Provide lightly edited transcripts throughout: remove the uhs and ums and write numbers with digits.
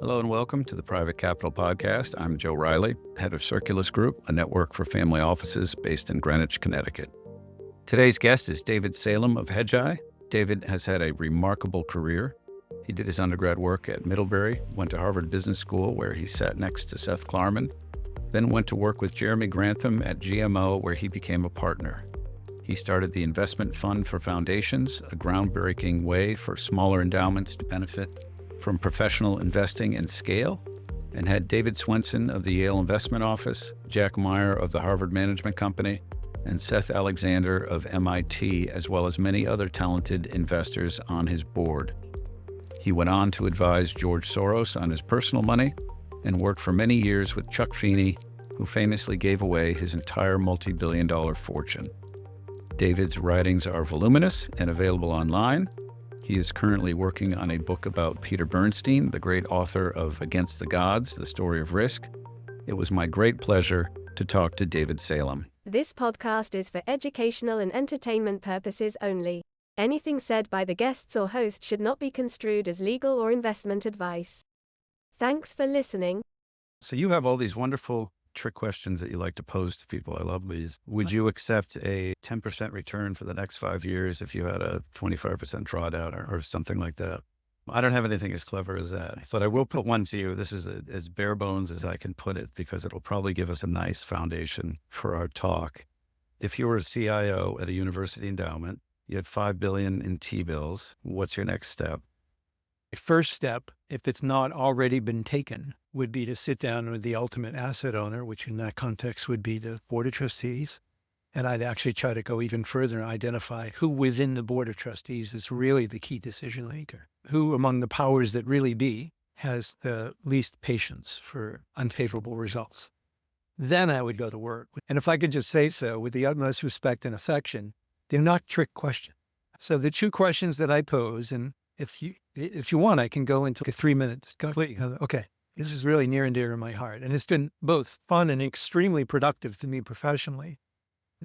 Hello and welcome to the Private Capital Podcast. I'm Joe Riley, head of Circulus Group, a network for family offices based in Greenwich, Connecticut. Today's guest is David Salem of Hedgeye. David has had a remarkable career. He did his undergrad work at Middlebury, went to Harvard Business School where he sat next to Seth Klarman, then went to work with Jeremy Grantham at GMO where he became a partner. He started the Investment Fund for Foundations, a groundbreaking way for smaller endowments to benefit from professional investing and scale, and had David Swensen of the Yale Investment Office, Jack Meyer of the Harvard Management Company, and Seth Alexander of MIT, as well as many other talented investors on his board. He went on to advise George Soros on his personal money and worked for many years with Chuck Feeney, who famously gave away his entire multi-billion-dollar fortune. David's writings are voluminous and available online. He is currently working on a book about Peter Bernstein, the great author of Against the Gods, The Story of Risk. It was my great pleasure to talk to David Salem. This podcast is for educational and entertainment purposes only. Anything said by the guests or host should not be construed as legal or investment advice. Thanks for listening. So you have all these wonderful trick questions that you like to pose to people. I love these. Would you accept a 10% return for the next 5 years if you had a 25% drawdown or something like that? I don't have anything as clever as that, but I will put one to you. This is as bare bones as I can put it because it'll probably give us a nice foundation for our talk. If you were a CIO at a university endowment, you had $5 billion in T-bills. What's your next step? First step, if it's not already been taken, would be to sit down with the ultimate asset owner, which in that context would be the board of trustees. And I'd actually try to go even further and identify who within the board of trustees is really the key decision maker, who among the powers that really be has the least patience for unfavorable results. Then I would go to work. And if I could just say so with the utmost respect and affection, they're not trick questions. So the two questions that I pose, and if you want, I can go into 3 minutes. Okay, this is really near and dear to my heart. And it's been both fun and extremely productive to me professionally.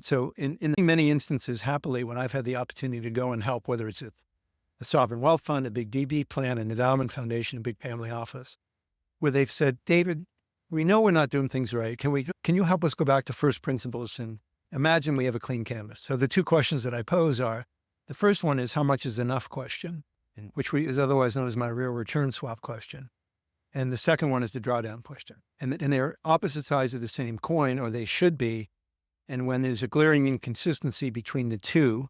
So in many instances, happily, when I've had the opportunity to go and help, whether it's a sovereign wealth fund, a big DB plan, an endowment foundation, a big family office, where they've said, David, we know we're not doing things right. Can you help us go back to first principles and imagine we have a clean canvas? So the two questions that I pose are, the first one is how much is enough question, which is otherwise known as my real return swap question. And the second one is the drawdown question. And they're opposite sides of the same coin, or they should be. And when there's a glaring inconsistency between the two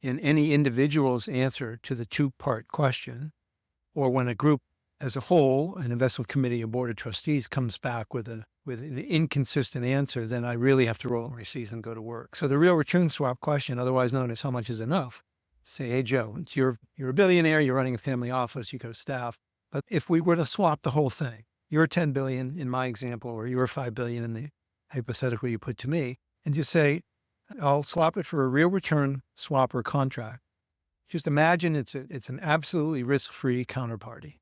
in any individual's answer to the two-part question, or when a group as a whole, an investment committee, a board of trustees comes back with an inconsistent answer, then I really have to roll my sleeves and go to work. So the real return swap question, otherwise known as how much is enough, say, hey, Joe, you're a billionaire, you're running a family office, you got staff. But if we were to swap the whole thing, you're 10 billion in my example, or you're 5 billion in the hypothetical you put to me, and you say, I'll swap it for a real return swap or contract. Just imagine it's an absolutely risk-free counterparty.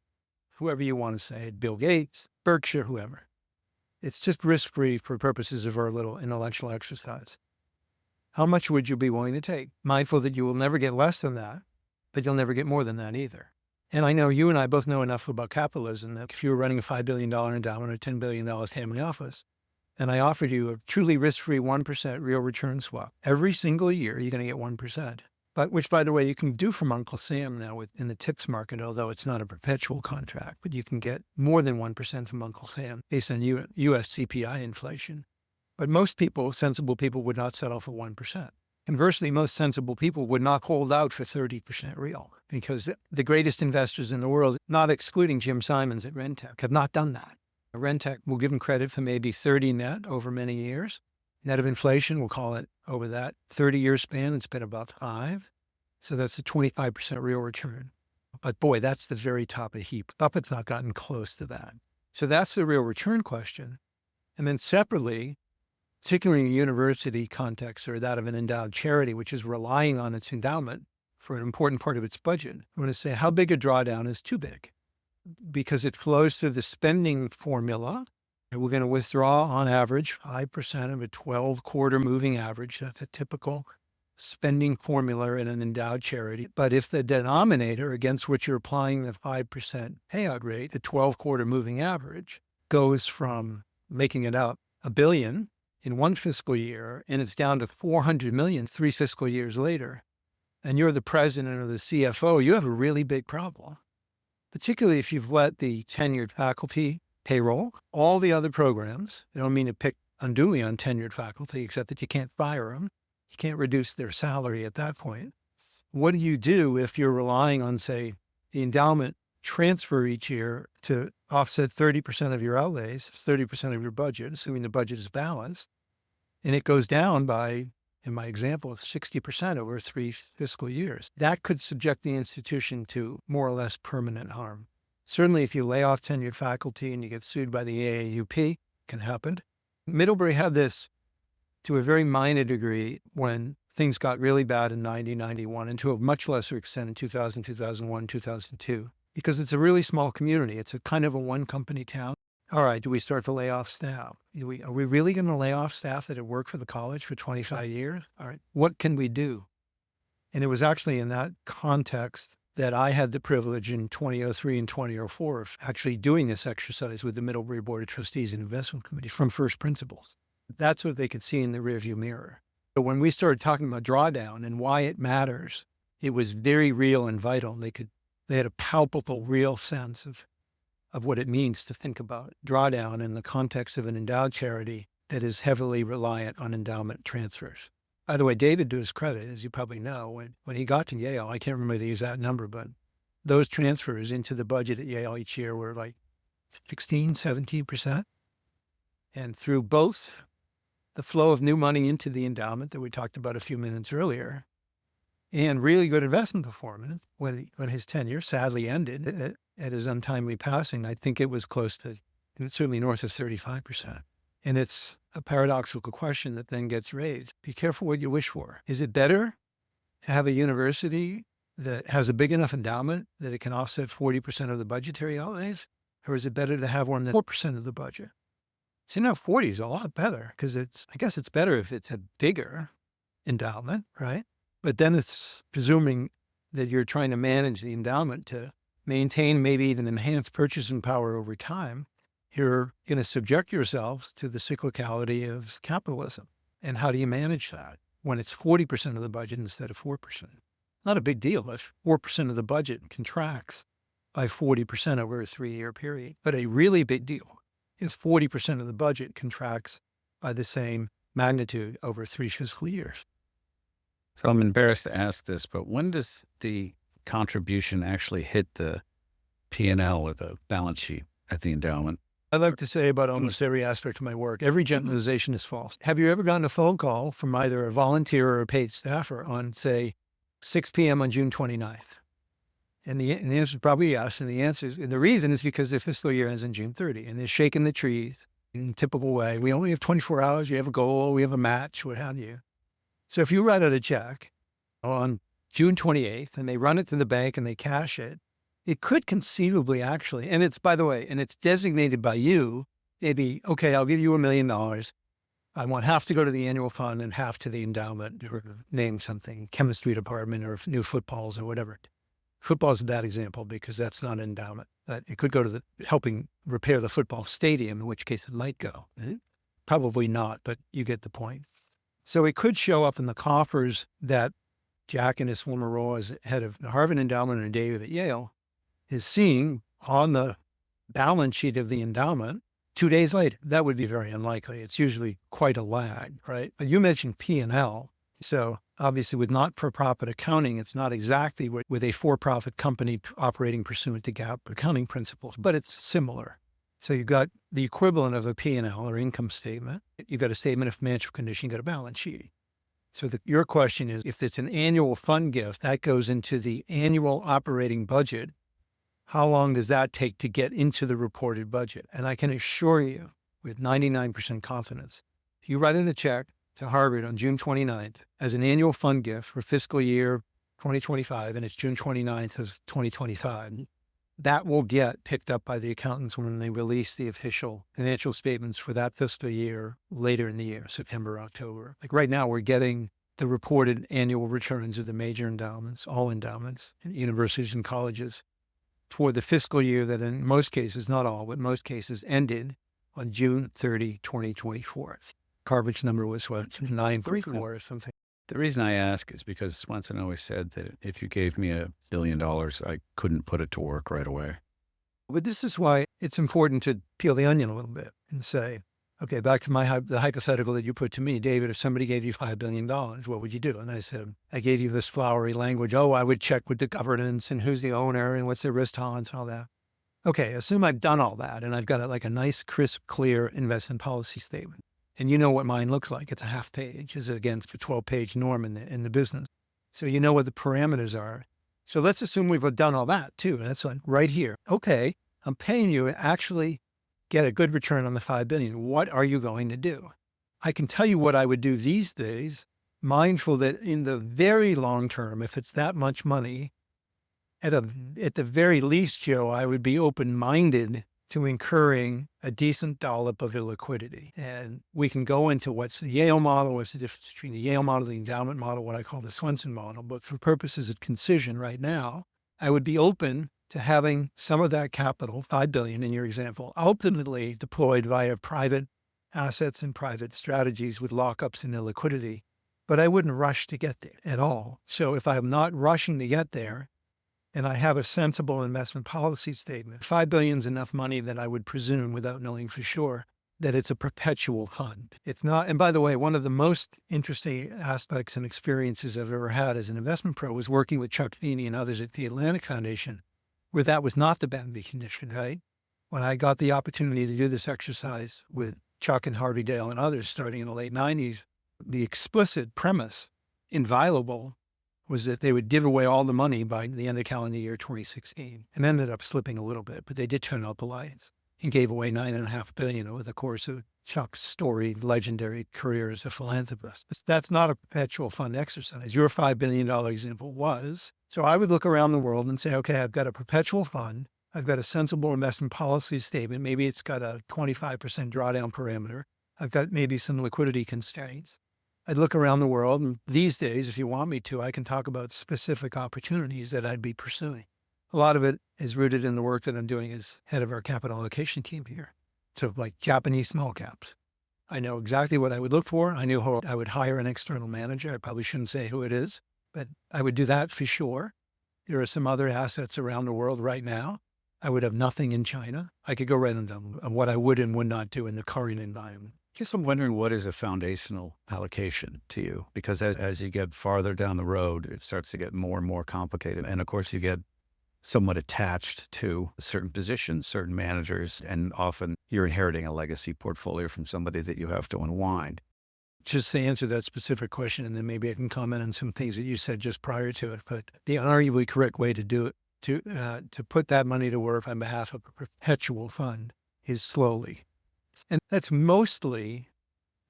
Whoever you want to say, Bill Gates, Berkshire, whoever. It's just risk-free for purposes of our little intellectual exercise. How much would you be willing to take? Mindful that you will never get less than that, but you'll never get more than that either. And I know you and I both know enough about capitalism that if you were running a $5 billion endowment or $10 billion family office, and I offered you a truly risk-free 1% real return swap, every single year you're going to get 1%. But which, by the way, you can do from Uncle Sam now in the TIPS market, although it's not a perpetual contract, but you can get more than 1% from Uncle Sam based on U.S. CPI inflation. But most people, sensible people, would not settle for 1%. Conversely, most sensible people would not hold out for 30% real because the greatest investors in the world, not excluding Jim Simons at Rentec, have not done that. Rentec will give them credit for maybe 30 net over many years. Net of inflation, we'll call it over that 30-year span, it's been about 5. So that's a 25% real return. But boy, that's the very top of the heap. Buffett's not gotten close to that. So that's the real return question. And then separately, particularly in a university context or that of an endowed charity, which is relying on its endowment for an important part of its budget, I want to say how big a drawdown is too big because it flows through the spending formula. And we're going to withdraw on average 5% of a 12-quarter moving average. That's a typical spending formula in an endowed charity. But if the denominator against which you're applying the 5% payout rate, the 12-quarter moving average, goes from making it up $1 billion in one fiscal year, and it's down to $400 million 3 fiscal years later, and you're the president or the CFO, you have a really big problem, particularly if you've let the tenured faculty payroll, all the other programs. I don't mean to pick unduly on tenured faculty, except that you can't fire them. You can't reduce their salary at that point. What do you do if you're relying on, say, the endowment transfer each year to offset 30% of your outlays, 30% of your budget, assuming the budget is balanced, and it goes down by, in my example, 60% over 3 fiscal years? That could subject the institution to more or less permanent harm. Certainly, if you lay off tenured faculty and you get sued by the AAUP, can happen. Middlebury had this to a very minor degree when things got really bad in 90, 91, and to a much lesser extent in 2000, 2001, 2002, because it's a really small community. It's a kind of a one-company town. All right, do we start to lay off staff? Are we really going to lay off staff that have worked for the college for 25 years? All right, what can we do? And it was actually in that context that I had the privilege in 2003 and 2004 of actually doing this exercise with the Middlebury Board of Trustees and Investment Committee from first principles. That's what they could see in the rearview mirror. But when we started talking about drawdown and why it matters, it was very real and vital. They had a palpable, real sense of what it means to think about drawdown in the context of an endowed charity that is heavily reliant on endowment transfers. By the way, David, to his credit, as you probably know, when he got to Yale, I can't remember the exact number, but those transfers into the budget at Yale each year were like 16, 17%. And through both the flow of new money into the endowment that we talked about a few minutes earlier, and really good investment performance, when his tenure sadly ended at his untimely passing, I think it was close to, certainly north of 35%. And it's a paradoxical question that then gets raised. Be careful what you wish for. Is it better to have a university that has a big enough endowment that it can offset 40% of the budgetary outlays? Or is it better to have one that's 4% of the budget? So now 40 is a lot better, because I guess it's better if it's a bigger endowment, right? But then it's presuming that you're trying to manage the endowment to maintain, maybe even enhance purchasing power over time. You're going to subject yourselves to the cyclicality of capitalism. And how do you manage that when it's 40% of the budget instead of 4%? Not a big deal if 4% of the budget contracts by 40% over a 3-year period, but a really big deal if 40% of the budget contracts by the same magnitude over 3 fiscal years. So I'm embarrassed to ask this, but when does the contribution actually hit the P&L or the balance sheet at the endowment? I like to say about almost every aspect of my work, every generalization is false. Have you ever gotten a phone call from either a volunteer or a paid staffer on, say, 6 p.m. on June 29th? And the answer is probably yes. And the reason is because their fiscal year ends on June 30, and they're shaking the trees in a typical way. We only have 24 hours. You have a goal. We have a match, what have you. So if you write out a check on June 28th and they run it to the bank and they cash it, it could conceivably actually, and it's, by the way, and it's designated by you, maybe, okay, I'll give you $1 million. I want half to go to the annual fund and half to the endowment, or name something, chemistry department or new footballs or whatever. Football is a bad example because that's not an endowment. It could go to helping repair the football stadium, in which case it might go. Probably not, but you get the point. So it could show up in the coffers that Jack, in his former role as head of the Harvard Endowment and David at Yale, is seeing on the balance sheet of the endowment 2 days later. That would be very unlikely. It's usually quite a lag, right? But you mentioned P&L. So obviously with not-for-profit accounting, it's not exactly with a for-profit company operating pursuant to GAAP accounting principles, but it's similar. So you've got the equivalent of a P&L or income statement. You've got a statement of financial condition, you've got a balance sheet. So your question is, if it's an annual fund gift, that goes into the annual operating budget, how long does that take to get into the reported budget? And I can assure you with 99% confidence, if you write in a check to Harvard on June 29th as an annual fund gift for fiscal year 2025, and it's June 29th of 2025, that will get picked up by the accountants when they release the official financial statements for that fiscal year later in the year, September, October. Like right now, we're getting the reported annual returns of the major endowments, all endowments, universities and colleges, for the fiscal year that in most cases, not all, but most cases ended on June 30, 2024. Carvage number was what, 934 or something. The reason I ask is because Swensen always said that if you gave me $1 billion, I couldn't put it to work right away. But this is why it's important to peel the onion a little bit and say, okay, back to the hypothetical that you put to me, David, if somebody gave you $5 billion, what would you do? And I said, I gave you this flowery language. Oh, I would check with the governance and who's the owner and what's the risk tolerance and all that. Okay, assume I've done all that and I've got like a nice, crisp, clear investment policy statement. And you know what mine looks like. It's a half page, is against a 12-page norm in the business. So you know what the parameters are. So let's assume we've done all that too. That's like right here. Okay, I'm paying you to actually get a good return on the $5 billion. What are you going to do? I can tell you what I would do these days, mindful that in the very long term, if it's that much money, at the very least, Joe, I would be open-minded to incurring a decent dollop of illiquidity. And we can go into what's the Yale model, what's the difference between the Yale model, the endowment model, what I call the Swensen model. But for purposes of concision right now, I would be open to having some of that capital, $5 billion in your example, ultimately deployed via private assets and private strategies with lockups and illiquidity. But I wouldn't rush to get there at all. So if I'm not rushing to get there, and I have a sensible investment policy statement, $5 billion is enough money that I would presume, without knowing for sure, that it's a perpetual fund. It's not, and by the way, one of the most interesting aspects and experiences I've ever had as an investment pro was working with Chuck Feeney and others at the Atlantic Foundation, where that was not the boundary condition, right? When I got the opportunity to do this exercise with Chuck and Harvey Dale and others starting in the late 90s, the explicit premise, inviolable, was that they would give away all the money by the end of calendar year 2016, and ended up slipping a little bit, but they did turn out the lights and gave away $9.5 billion over the course of Chuck's storied, legendary career as a philanthropist. That's not a perpetual fund exercise. Your $5 billion example was. So I would look around the world and say, okay, I've got a perpetual fund. I've got a sensible investment policy statement. Maybe it's got a 25% drawdown parameter. I've got maybe some liquidity constraints. I'd look around the world, and these days, if you want me to, I can talk about specific opportunities that I'd be pursuing. A lot of it is rooted in the work that I'm doing as head of our capital allocation team here. So like Japanese small caps. I know exactly what I would look for. I knew how I would hire an external manager. I probably shouldn't say who it is, but I would do that for sure. There are some other assets around the world right now. I would have nothing in China. I could go right into what I would and would not do in the current environment. Guess I'm wondering, what is a foundational allocation to you? Because as you get farther down the road, it starts to get more and more complicated. And of course, you get somewhat attached to certain positions, certain managers, and often you're inheriting a legacy portfolio from somebody that you have to unwind. Just to answer that specific question, and then maybe I can comment on some things that you said just prior to it, but the arguably correct way to do it, to put that money to work on behalf of a perpetual fund, is slowly. And that's mostly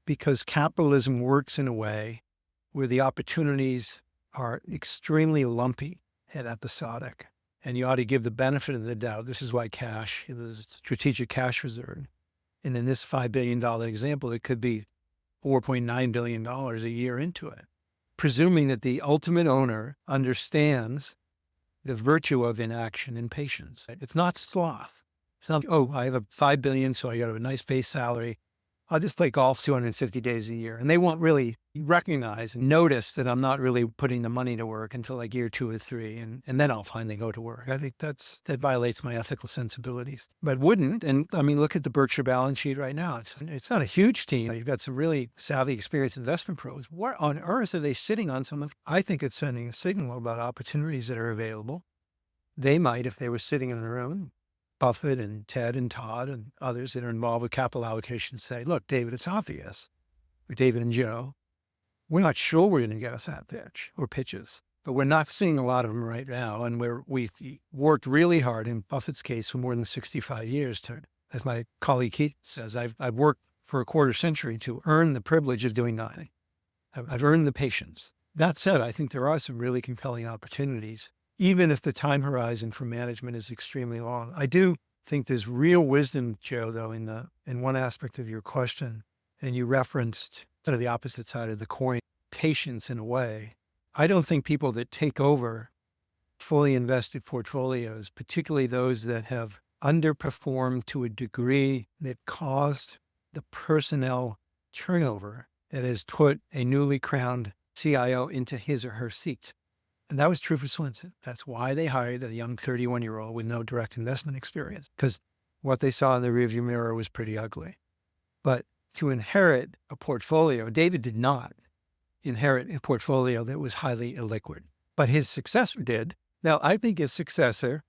because capitalism works in a way where the opportunities are extremely lumpy and episodic. And you ought to give the benefit of the doubt. This is why cash, the strategic cash reserve. And in this $5 billion example, it could be $4.9 billion a year into it, presuming that the ultimate owner understands the virtue of inaction and patience. It's not sloth. It's not, oh, I have a $5 billion, so I got a nice base salary. I'll just play golf 250 days a year. And they won't really recognize and notice that I'm not really putting the money to work until like year 2 or 3. And then I'll finally go to work. I think that violates my ethical sensibilities. But wouldn't. And I mean, look at the Berkshire balance sheet right now. It's not a huge team. You've got some really savvy, experienced investment pros. What on earth are they sitting on? I think it's sending a signal about opportunities that are available. They might, if they were sitting in their own, Buffett and Ted and Todd and others that are involved with capital allocation say, look, David, it's obvious. Or David and Joe, we're not sure we're going to get us that pitch or pitches, but we're not seeing a lot of them right now. And we've worked really hard, in Buffett's case, for more than 65 years to, as my colleague Keith says, I've worked for a quarter century to earn the privilege of doing nothing. I've earned the patience. That said, I think there are some really compelling opportunities, even if the time horizon for management is extremely long. I do think there's real wisdom, Joe, though, in one aspect of your question, and you referenced sort of the opposite side of the coin, patience in a way. I don't think people that take over fully invested portfolios, particularly those that have underperformed to a degree that caused the personnel turnover that has put a newly crowned CIO into his or her seat. And that was true for Swensen. That's why they hired a young 31-year-old with no direct investment experience, because what they saw in the rearview mirror was pretty ugly. But to inherit a portfolio, David did not inherit a portfolio that was highly illiquid, but his successor did. Now, I think his successor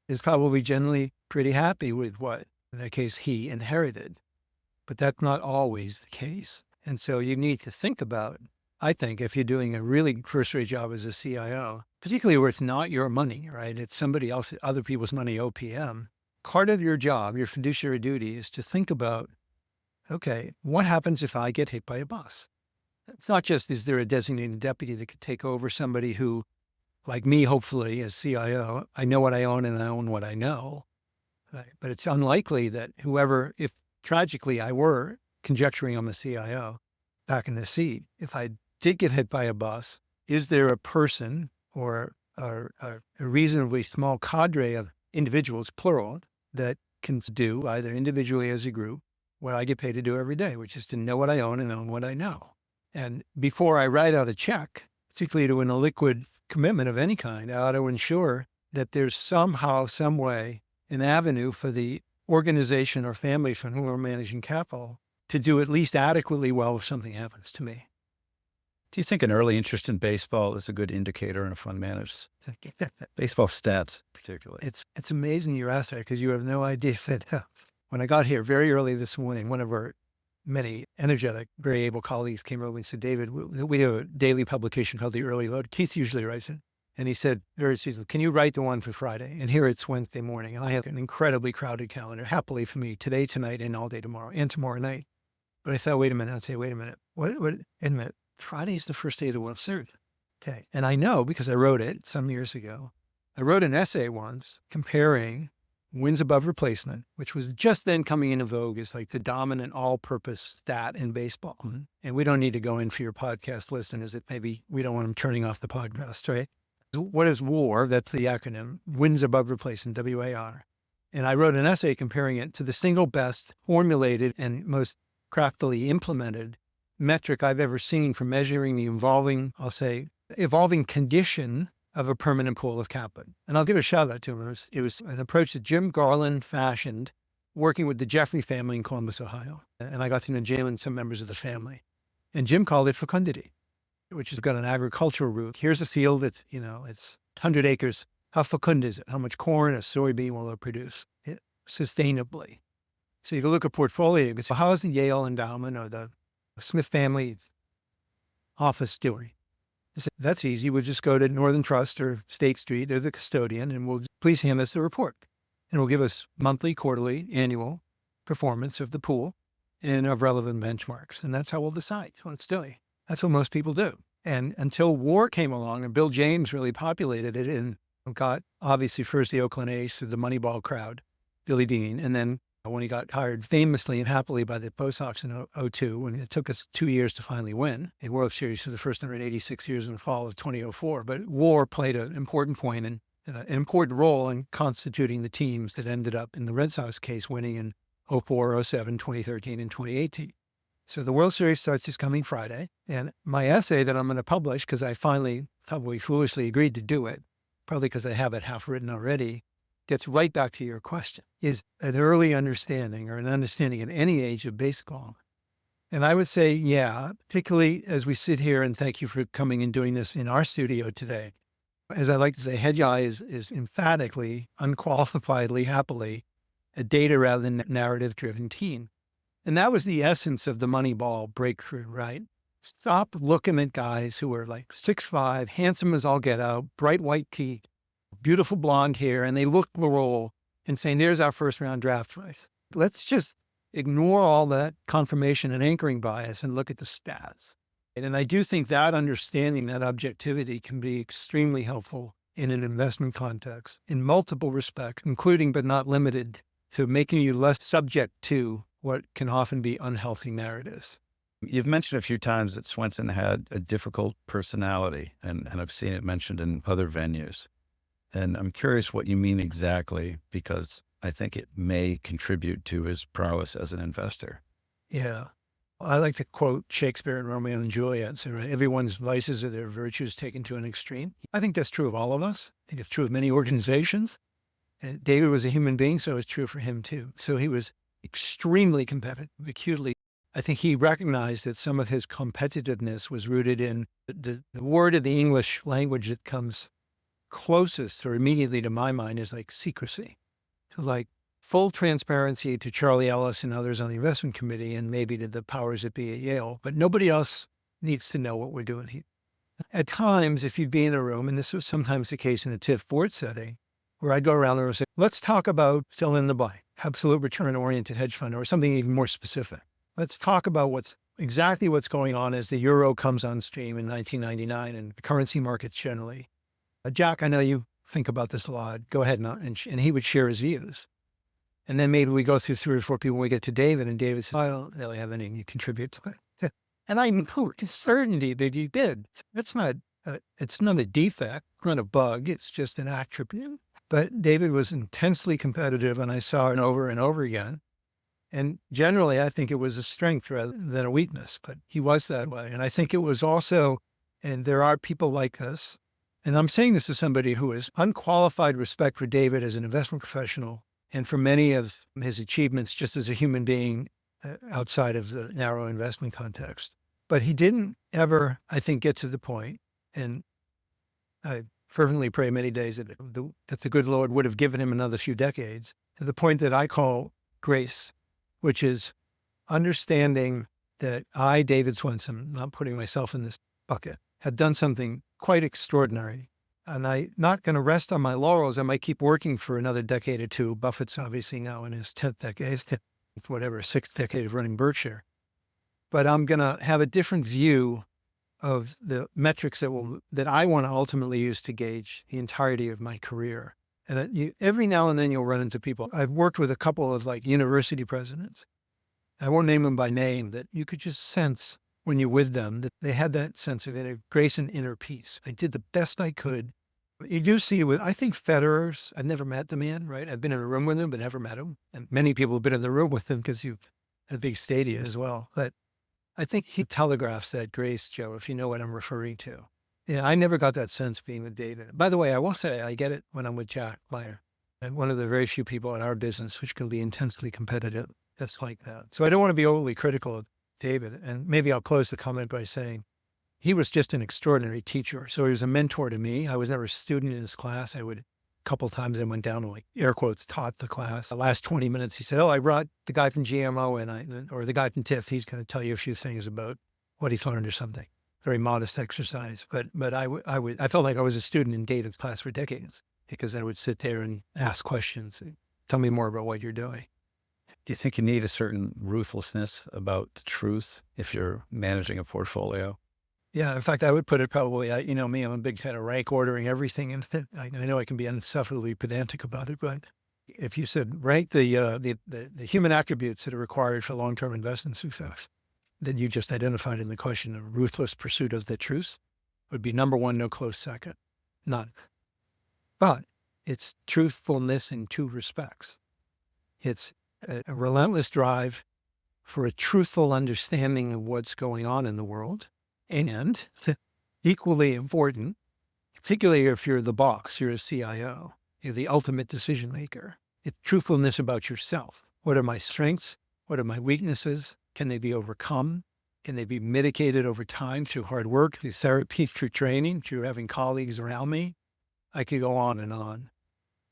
is probably generally pretty happy with what, in that case, he inherited. But that's not always the case. And so you need to think about, I think, if you're doing a really first-rate job as a CIO, particularly where it's not your money, right? It's somebody else, other people's money, OPM. Part of your job, your fiduciary duty, is to think about, okay, what happens if I get hit by a bus? It's not just, is there a designated deputy that could take over somebody who, like me, hopefully, as CIO, I know what I own and I own what I know. Right? But it's unlikely that whoever, if tragically I were conjecturing I'm a CIO back in the seat, if I did get hit by a bus, is there a person or a reasonably small cadre of individuals, plural, that can do either individually as a group what I get paid to do every day, which is to know what I own and own what I know. And before I write out a check, particularly to an illiquid commitment of any kind, I ought to ensure that there's somehow, some way, an avenue for the organization or family from whom we're managing capital to do at least adequately well if something happens to me. Do you think an early interest in baseball is a good indicator in a fund manager's baseball stats, particularly? It's amazing you asked that, because you have no idea that when I got here very early this morning, one of our many energetic, very able colleagues came over and said, David, we do a daily publication called The Early Load. Keith usually writes it. And he said, very seriously, can you write the one for Friday? And here it's Wednesday morning. And I have an incredibly crowded calendar, happily for me, today, tonight, and all day tomorrow, and tomorrow night. But I thought, wait a minute. I'd say, wait a minute. Wait a minute. Friday is the first day of the World Series. Okay. And I know, because I wrote it some years ago, I wrote an essay once comparing wins above replacement, which was just then coming into vogue as like the dominant all-purpose stat in baseball. Mm-hmm. And we don't need to go in for your podcast listeners that maybe we don't want them turning off the podcast, right? What is WAR? That's the acronym, wins above replacement, WAR. And I wrote an essay comparing it to the single best formulated and most craftily implemented metric I've ever seen for measuring the evolving condition of a permanent pool of capital. And I'll give a shout out to him. It was an approach that Jim Garland fashioned working with the Jeffrey family in Columbus, Ohio. And I got to know Jim and some members of the family. And Jim called it fecundity, which has got an agricultural root. Here's a field that's, it's 100 acres. How fecund is it? How much corn or soybean will it produce sustainably? So if you look at portfolio, you can say, how is the Yale Endowment or the Smith family office doing? That's easy. We'll just go to Northern Trust or State Street. They're the custodian, and we'll please hand us the report. And we'll give us monthly, quarterly, annual performance of the pool and of relevant benchmarks. And that's how we'll decide what it's doing. That's what most people do. And until WAR came along and Bill James really populated it and got, obviously, first the Oakland A's through the Moneyball crowd, Billy Beane, and then when he got hired famously and happily by the Post Sox in 2002, when it took us 2 years to finally win a World Series for the first time in 86 years in the fall of 2004. But WAR played an important point and an important role in constituting the teams that ended up in the Red Sox case winning in 04, 07, 2013, and 2018. So the World Series starts this coming Friday. And my essay that I'm going to publish, because I finally probably foolishly agreed to do it, probably because I have it half written already, gets right back to your question, is an early understanding or an understanding at any age of baseball. And I would say, yeah, particularly as we sit here, and thank you for coming and doing this in our studio today. As I like to say, Hedgeye is emphatically, unqualifiedly, happily, a data rather than narrative-driven team. And that was the essence of the Moneyball breakthrough, right? Stop looking at guys who are like 6'5", handsome as all get out, bright white teeth, beautiful blonde hair, and they look the role and saying, there's our first round draft choice. Let's just ignore all that confirmation and anchoring bias and look at the stats. And I do think that understanding, that objectivity can be extremely helpful in an investment context in multiple respects, including but not limited to making you less subject to what can often be unhealthy narratives. You've mentioned a few times that Swensen had a difficult personality, and I've seen it mentioned in other venues. And I'm curious what you mean exactly, because I think it may contribute to his prowess as an investor. Yeah. I like to quote Shakespeare in Romeo and Juliet. So, right, everyone's vices are their virtues taken to an extreme. I think that's true of all of us. I think it's true of many organizations. And David was a human being, so it's true for him too. So he was extremely competitive, acutely. I think he recognized that some of his competitiveness was rooted in the word of the English language that comes closest or immediately to my mind is like secrecy. So like full transparency to Charlie Ellis and others on the investment committee and maybe to the powers that be at Yale, but nobody else needs to know what we're doing here. At times, if you'd be in a room, and this was sometimes the case in the TIF Ford setting, where I'd go around there and say, let's talk about fill in the blank, absolute return oriented hedge fund or something even more specific. Let's talk about what's going on as the euro comes on stream in 1999 and currency markets generally. Jack, I know you think about this a lot. Go ahead. And he would share his views. And then maybe we go through 3 or 4 people, we get to David, and David says, I don't really have anything you contribute to it. And I know with certainty that you did. It's not a defect, not a bug. It's just an attribute. But David was intensely competitive, and I saw it over and over again. And generally, I think it was a strength rather than a weakness, but he was that way. And I think it was also, and there are people like us, and I'm saying this as somebody who has unqualified respect for David as an investment professional and for many of his achievements just as a human being outside of the narrow investment context. But he didn't ever, I think, get to the point, and I fervently pray many days that the good Lord would have given him another few decades, to the point that I call grace, which is understanding that I, David Swensen, not putting myself in this bucket, had done something quite extraordinary. And I'm not going to rest on my laurels. I might keep working for another decade or two. Buffett's obviously now in his 10th decade, whatever, 6th decade of running Berkshire. But I'm going to have a different view of the metrics that I want to ultimately use to gauge the entirety of my career. And every now and then you'll run into people. I've worked with a couple of like university presidents. I won't name them by name, that you could just sense when you're with them that they had that sense of inner grace and inner peace. I did the best I could. You do see with, I think Federer's, I've never met the man, right? I've been in a room with him, but never met him. And many people have been in the room with him because you've had a big stadia as well. But I think he telegraphs that grace, Joe, if you know what I'm referring to. Yeah, I never got that sense being with David. By the way, I will say I get it when I'm with Jack Meyer, and one of the very few people in our business which can be intensely competitive. That's like that. So I don't want to be overly critical of David. And maybe I'll close the comment by saying he was just an extraordinary teacher. So he was a mentor to me. I was never a student in his class. A couple times I went down and like air quotes taught the class. The last 20 minutes, he said, I brought the guy from GMO in, or the guy from TIF. He's going to tell you a few things about what he's learned or something. Very modest exercise. But I felt like I was a student in David's class for decades because I would sit there and ask questions. Tell me more about what you're doing. Do you think you need a certain ruthlessness about the truth if you're managing a portfolio? Yeah, in fact, I would put it probably, you know me, I'm a big fan of rank ordering everything. And I know I can be insufferably pedantic about it, but if you said rank the human attributes that are required for long-term investment success, that you just identified in the question of ruthless pursuit of the truth would be number one, no close second. None. But it's truthfulness in 2 respects. It's a relentless drive for a truthful understanding of what's going on in the world. And equally important, particularly if you're the boss, you're a CIO, you're the ultimate decision maker. It's truthfulness about yourself. What are my strengths? What are my weaknesses? Can they be overcome? Can they be mitigated over time through hard work, through therapy, through training, through having colleagues around me? I could go on and on.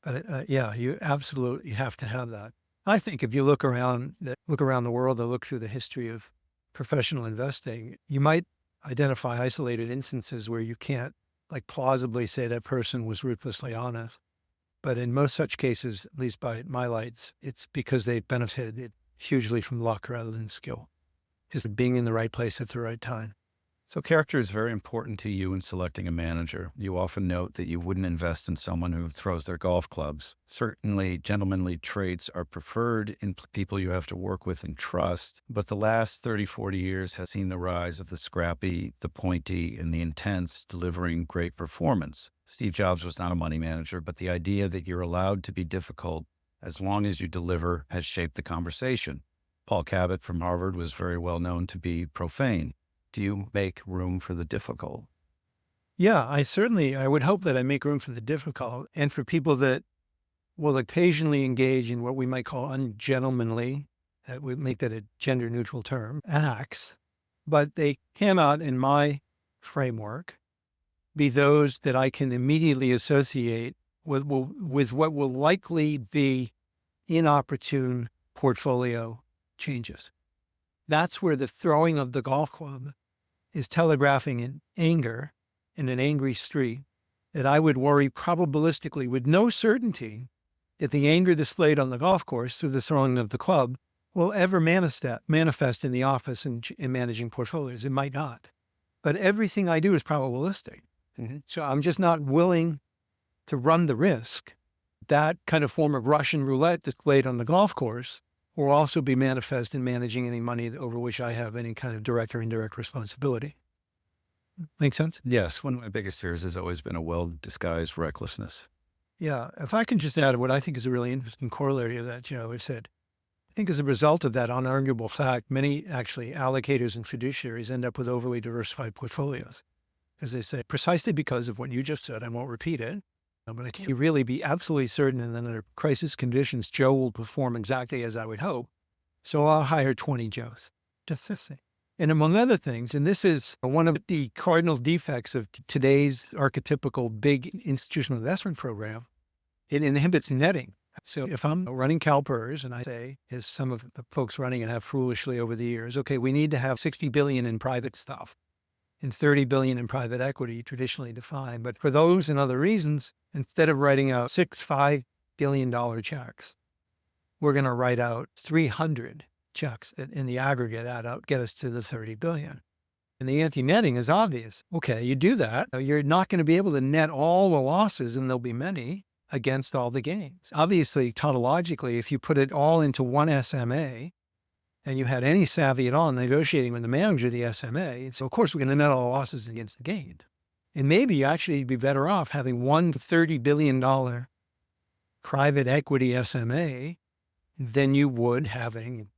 But yeah, you absolutely have to have that. I think if you look around the world and look through the history of professional investing, you might identify isolated instances where you can't like plausibly say that person was ruthlessly honest. But in most such cases, at least by my lights, it's because they benefited hugely from luck rather than skill. Just being in the right place at the right time. So character is very important to you in selecting a manager. You often note that you wouldn't invest in someone who throws their golf clubs. Certainly, gentlemanly traits are preferred in people you have to work with and trust. But the last 30, 40 years has seen the rise of the scrappy, the pointy, and the intense, delivering great performance. Steve Jobs was not a money manager, but the idea that you're allowed to be difficult as long as you deliver has shaped the conversation. Paul Cabot from Harvard was very well known to be profane. Do you make room for the difficult? Yeah, I would hope that I make room for the difficult and for people that will occasionally engage in what we might call ungentlemanly, that would make that a gender neutral term, acts, but they cannot, in my framework, be those that I can immediately associate with what will likely be inopportune portfolio changes. That's where the throwing of the golf club is telegraphing in anger in an angry street that I would worry probabilistically with no certainty that the anger displayed on the golf course through the throwing of the club will ever manifest in the office and in managing portfolios. It might not. But everything I do is probabilistic. Mm-hmm. So I'm just not willing to run the risk. That kind of form of Russian roulette displayed on the golf course will also be manifest in managing any money over which I have any kind of direct or indirect responsibility. Make sense? Yes. One of my biggest fears has always been a well-disguised recklessness. Yeah. If I can just add what I think is a really interesting corollary of that, I said, I think as a result of that unarguable fact, many actually allocators and fiduciaries end up with overly diversified portfolios. As they say, precisely because of what you just said, I won't repeat it, but I can really be absolutely certain that under crisis conditions, Joe will perform exactly as I would hope. So I'll hire 20 Joes. Just this thing. And among other things, and this is one of the cardinal defects of today's archetypical big institutional investment program, it inhibits netting. So if I'm running CalPERS and I say, as some of the folks running it have foolishly over the years, okay, we need to have 60 billion in private stuff and 30 billion in private equity, traditionally defined. But for those and other reasons, instead of writing out $5 billion checks, we're going to write out 300 checks that in the aggregate add up, get us to the 30 billion. And the anti-netting is obvious. Okay, you do that. You're not going to be able to net all the losses, and there'll be many, against all the gains. Obviously, tautologically, if you put it all into one SMA, and you had any savvy at all negotiating with the manager of the SMA, so of course we're going to net all the losses against the gain. And maybe you actually be better off having one $30 billion private equity SMA than you would having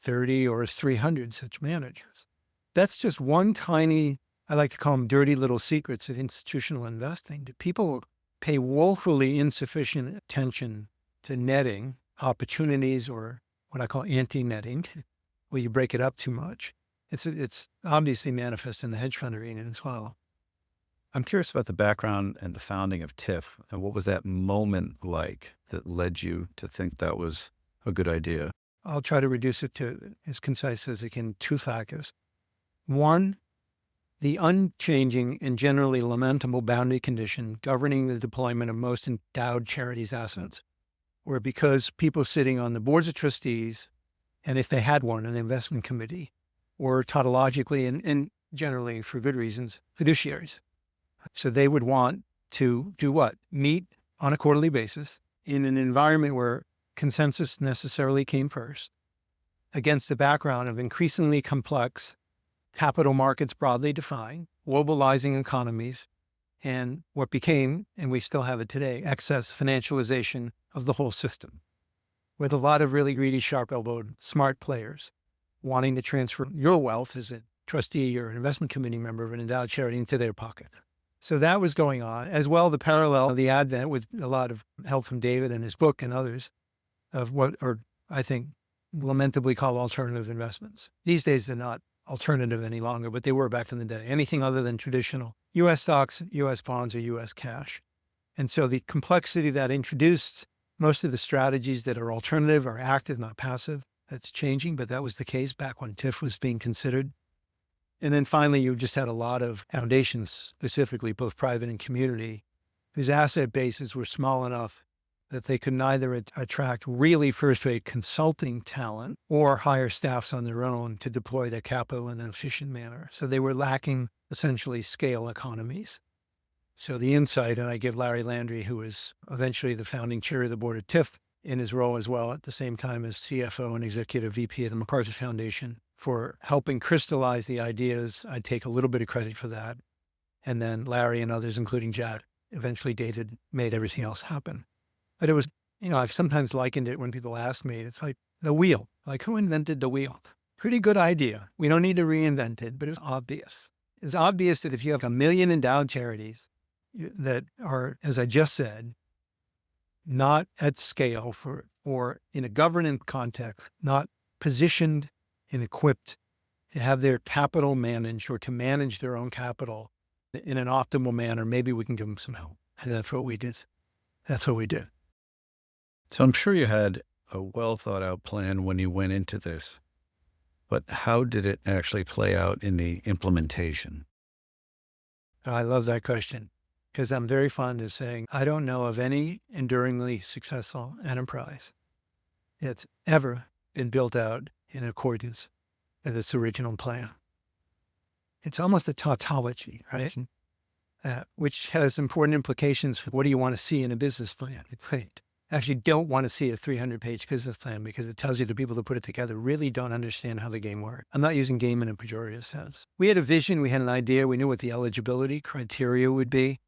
30 or 300 such managers. That's just one tiny, I like to call them dirty little secrets of institutional investing. People pay woefully insufficient attention to netting opportunities, or what I call anti-netting, where you break it up too much. It's obviously manifest in the hedge fund arena as well. I'm curious about the background and the founding of TIF. And what was that moment like that led you to think that was a good idea? I'll try to reduce it to as concise as I can. 2 factors. One, the unchanging and generally lamentable boundary condition governing the deployment of most endowed charities' assets, where because people sitting on the boards of trustees, and if they had one, an investment committee, were tautologically and generally for good reasons, fiduciaries. So they would want to do what? Meet on a quarterly basis in an environment where consensus necessarily came first, against the background of increasingly complex capital markets broadly defined, globalizing economies, and what became, and we still have it today, excess financialization of the whole system, with a lot of really greedy, sharp-elbowed, smart players wanting to transfer your wealth as a trustee or an investment committee member of an endowed charity into their pocket. So that was going on. As well, the parallel of the advent, with a lot of help from David and his book and others, of what are, I think, lamentably called alternative investments. These days, they're not alternative any longer, but they were back in the day. Anything other than traditional U.S. stocks, U.S. bonds, or U.S. cash. And so the complexity that introduced most of the strategies that are alternative are active, not passive. That's changing, but that was the case back when TIF was being considered. And then finally, you just had a lot of foundations, specifically both private and community, whose asset bases were small enough that they could neither attract really first-rate consulting talent or hire staffs on their own to deploy their capital in an efficient manner. So they were lacking essentially scale economies. So the insight, and I give Larry Landry, who was eventually the founding chair of the board of TIFF in his role as well, at the same time as CFO and executive VP of the MacArthur Foundation, for helping crystallize the ideas. I take a little bit of credit for that. And then Larry and others, including Jad, eventually David, made everything else happen. But it was, I've sometimes likened it when people ask me, it's like the wheel. Like, who invented the wheel? Pretty good idea. We don't need to reinvent it, but it's obvious. It's obvious that if you have 1 million endowed charities that are, as I just said, not at scale or in a governance context, not positioned and equipped to have their capital managed or to manage their own capital in an optimal manner, maybe we can give them some help. And that's what we did. That's what we did. So I'm sure you had a well thought out plan when you went into this, but how did it actually play out in the implementation? I love that question because I'm very fond of saying, I don't know of any enduringly successful enterprise that's ever been built out in accordance with its original plan. It's almost a tautology, right? Which has important implications for what do you want to see in a business plan. Right. Actually don't want to see a 300-page business plan because it tells you the people that put it together really don't understand how the game works. I'm not using game in a pejorative sense. We had a vision. We had an idea. We knew what the eligibility criteria would be.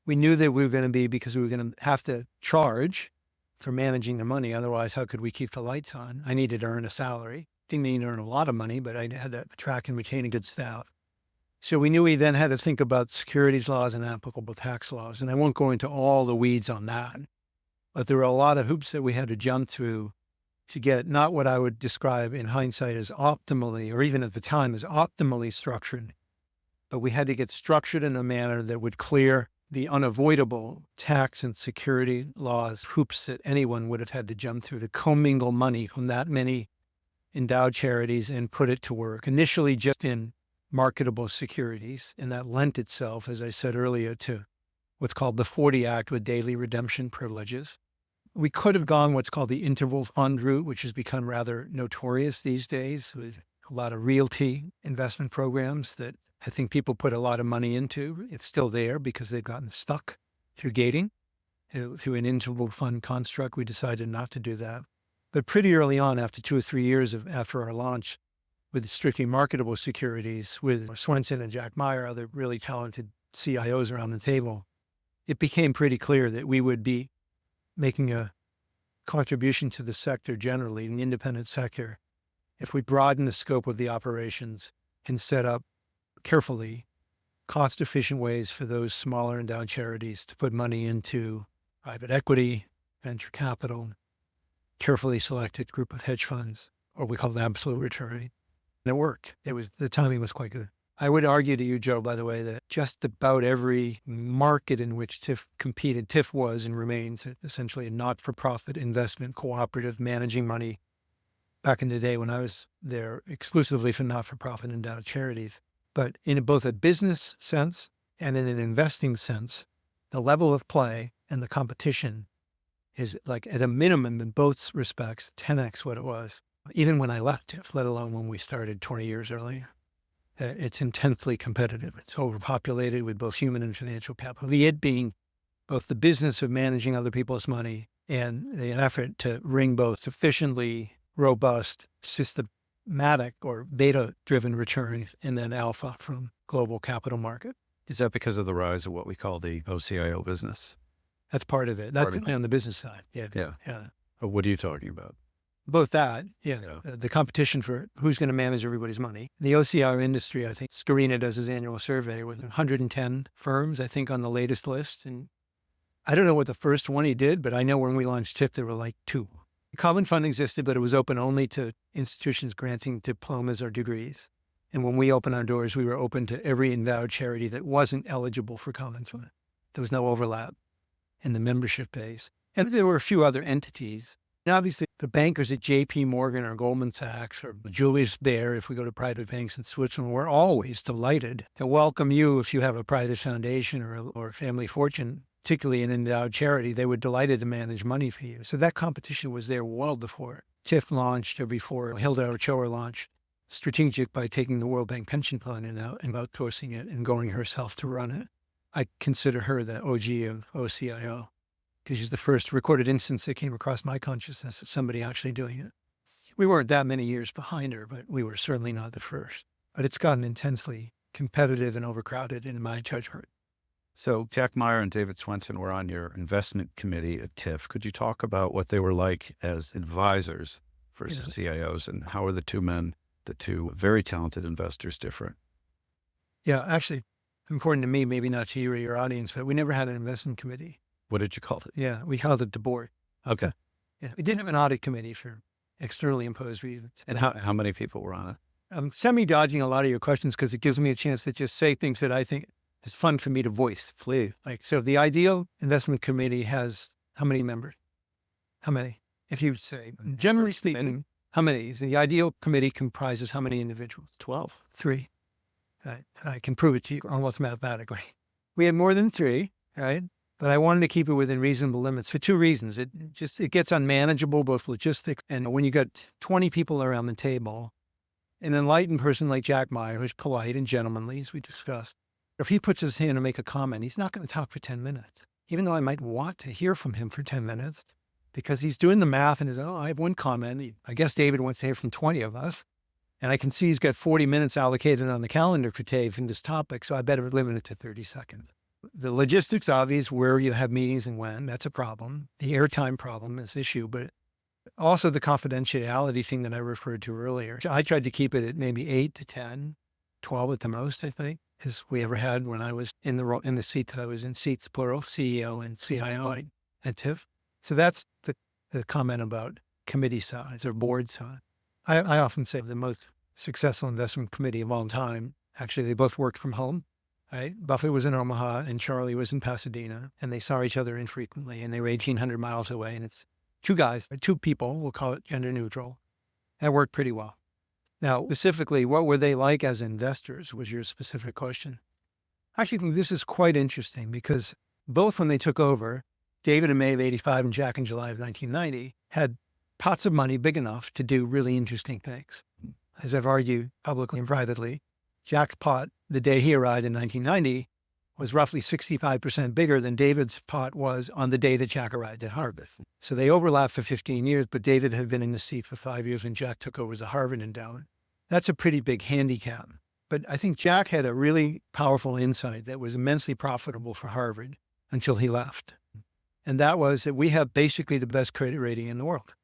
We knew that we were going to be, because we were going to have to charge for managing the money. Otherwise, how could we keep the lights on? I needed to earn a salary. Didn't need to earn a lot of money, but I had to attract and retain a good staff. So we knew we then had to think about securities laws and applicable tax laws. And I won't go into all the weeds on that, but there were a lot of hoops that we had to jump through to get not what I would describe in hindsight as optimally, or even at the time as optimally structured, but we had to get structured in a manner that would clear the unavoidable tax and security laws hoops that anyone would have had to jump through to commingle money from that many endowed charities and put it to work. Initially just in marketable securities, and that lent itself, as I said earlier, to what's called the 40 Act with daily redemption privileges. We could have gone what's called the interval fund route, which has become rather notorious these days with a lot of realty investment programs that I think people put a lot of money into. It's still there because they've gotten stuck through gating, through an interval fund construct. We decided not to do that. But pretty early on, after 2 or 3 years after our launch, with strictly marketable securities, with Swensen and Jack Meyer, other really talented CIOs around the table, it became pretty clear that we would be making a contribution to the sector generally, an independent sector, if we broaden the scope of the operations and set up carefully cost-efficient ways for those smaller endowed charities to put money into private equity, venture capital, carefully selected group of hedge funds, or we call it absolute return. And it worked. The timing was quite good. I would argue to you, Joe, by the way, that just about every market in which TIFF competed, TIFF was and remains essentially a not-for-profit investment cooperative managing money back in the day when I was there exclusively for not-for-profit endowed charities. But in both a business sense and in an investing sense, the level of play and the competition is like at a minimum in both respects, 10x what it was, even when I left TIFF, let alone when we started 20 years earlier. It's intensely competitive. It's overpopulated with both human and financial capital. It being both the business of managing other people's money and the effort to wring both sufficiently robust, systematic or beta-driven returns and then alpha from global capital market. Is that because of the rise of what we call the OCIO business? That's part of it. That's on the business side. Yeah. Or what are you talking about? Both that, the competition for who's going to manage everybody's money. The OCR industry, I think, Scarina does his annual survey with 110 firms, I think, on the latest list. And I don't know what the first one he did, but I know when we launched TIP, there were like 2. Common fund existed, but it was open only to institutions granting diplomas or degrees. And when we opened our doors, we were open to every endowed charity that wasn't eligible for common fund. There was no overlap in the membership base. And there were a few other entities. And obviously, the bankers at JP Morgan or Goldman Sachs or Julius Baer, if we go to private banks in Switzerland, we're always delighted to welcome you if you have a private foundation or family fortune particularly an endowed charity, they were delighted to manage money for you. So that competition was there well before TIF launched or before Hilda Ochoa launched Strategic by taking the World Bank pension plan and outsourcing it and going herself to run it. I consider her the OG of OCIO because she's the first recorded instance that came across my consciousness of somebody actually doing it. We weren't that many years behind her, but we were certainly not the first. But it's gotten intensely competitive and overcrowded in my judgment. So Jack Meyer and David Swensen were on your investment committee at TIF. Could you talk about what they were like as advisors versus CIOs, and how are the two men, the two very talented investors, different? Yeah, actually, important to me, maybe not to you or your audience, but we never had an investment committee. What did you call it? Yeah, we called it the board. Okay. Yeah, we didn't have an audit committee for externally imposed reasons. And how many people were on it? I'm semi-dodging a lot of your questions because it gives me a chance to just say things that I think is fun for me to voice. Please. So the ideal investment committee has how many members? How many? If you say, generally speaking, how many? The ideal committee comprises how many individuals? 12. 3. Right. I can prove it to you almost mathematically. We had more than 3, right? But I wanted to keep it within reasonable limits for 2 reasons. It gets unmanageable, both logistics and when you got 20 people around the table, an enlightened person like Jack Meyer, who's polite and gentlemanly, as we discussed, if he puts his hand to make a comment, he's not going to talk for 10 minutes, even though I might want to hear from him for 10 minutes because he's doing the math and he's, I have one comment. I guess David wants to hear from 20 of us. And I can see he's got 40 minutes allocated on the calendar for Dave in this topic, so I better limit it to 30 seconds. The logistics, obvious, where you have meetings and when, that's a problem. The airtime problem is an issue, but also the confidentiality thing that I referred to earlier. I tried to keep it at maybe 8 to 10, 12 at the most, I think, as we ever had when I was in the seat that I was in, seats plural, CEO and CIO at TIF. So that's the comment about committee size or board size. I often say the most successful investment committee of all time, actually, they both worked from home, right? Buffett was in Omaha and Charlie was in Pasadena, and they saw each other infrequently, and they were 1,800 miles away, and it's 2 guys, 2 people, we'll call it gender neutral. That worked pretty well. Now, specifically, what were they like as investors was your specific question. I actually think this is quite interesting because both when they took over, David in May of 85 and Jack in July of 1990, had pots of money big enough to do really interesting things. As I've argued publicly and privately, Jack's pot the day he arrived in 1990 was roughly 65% bigger than David's pot was on the day that Jack arrived at Harvard. So they overlapped for 15 years, but David had been in the seat for 5 years when Jack took over as a Harvard endowment. That's a pretty big handicap. But I think Jack had a really powerful insight that was immensely profitable for Harvard until he left. And that was that we have basically the best credit rating in the world.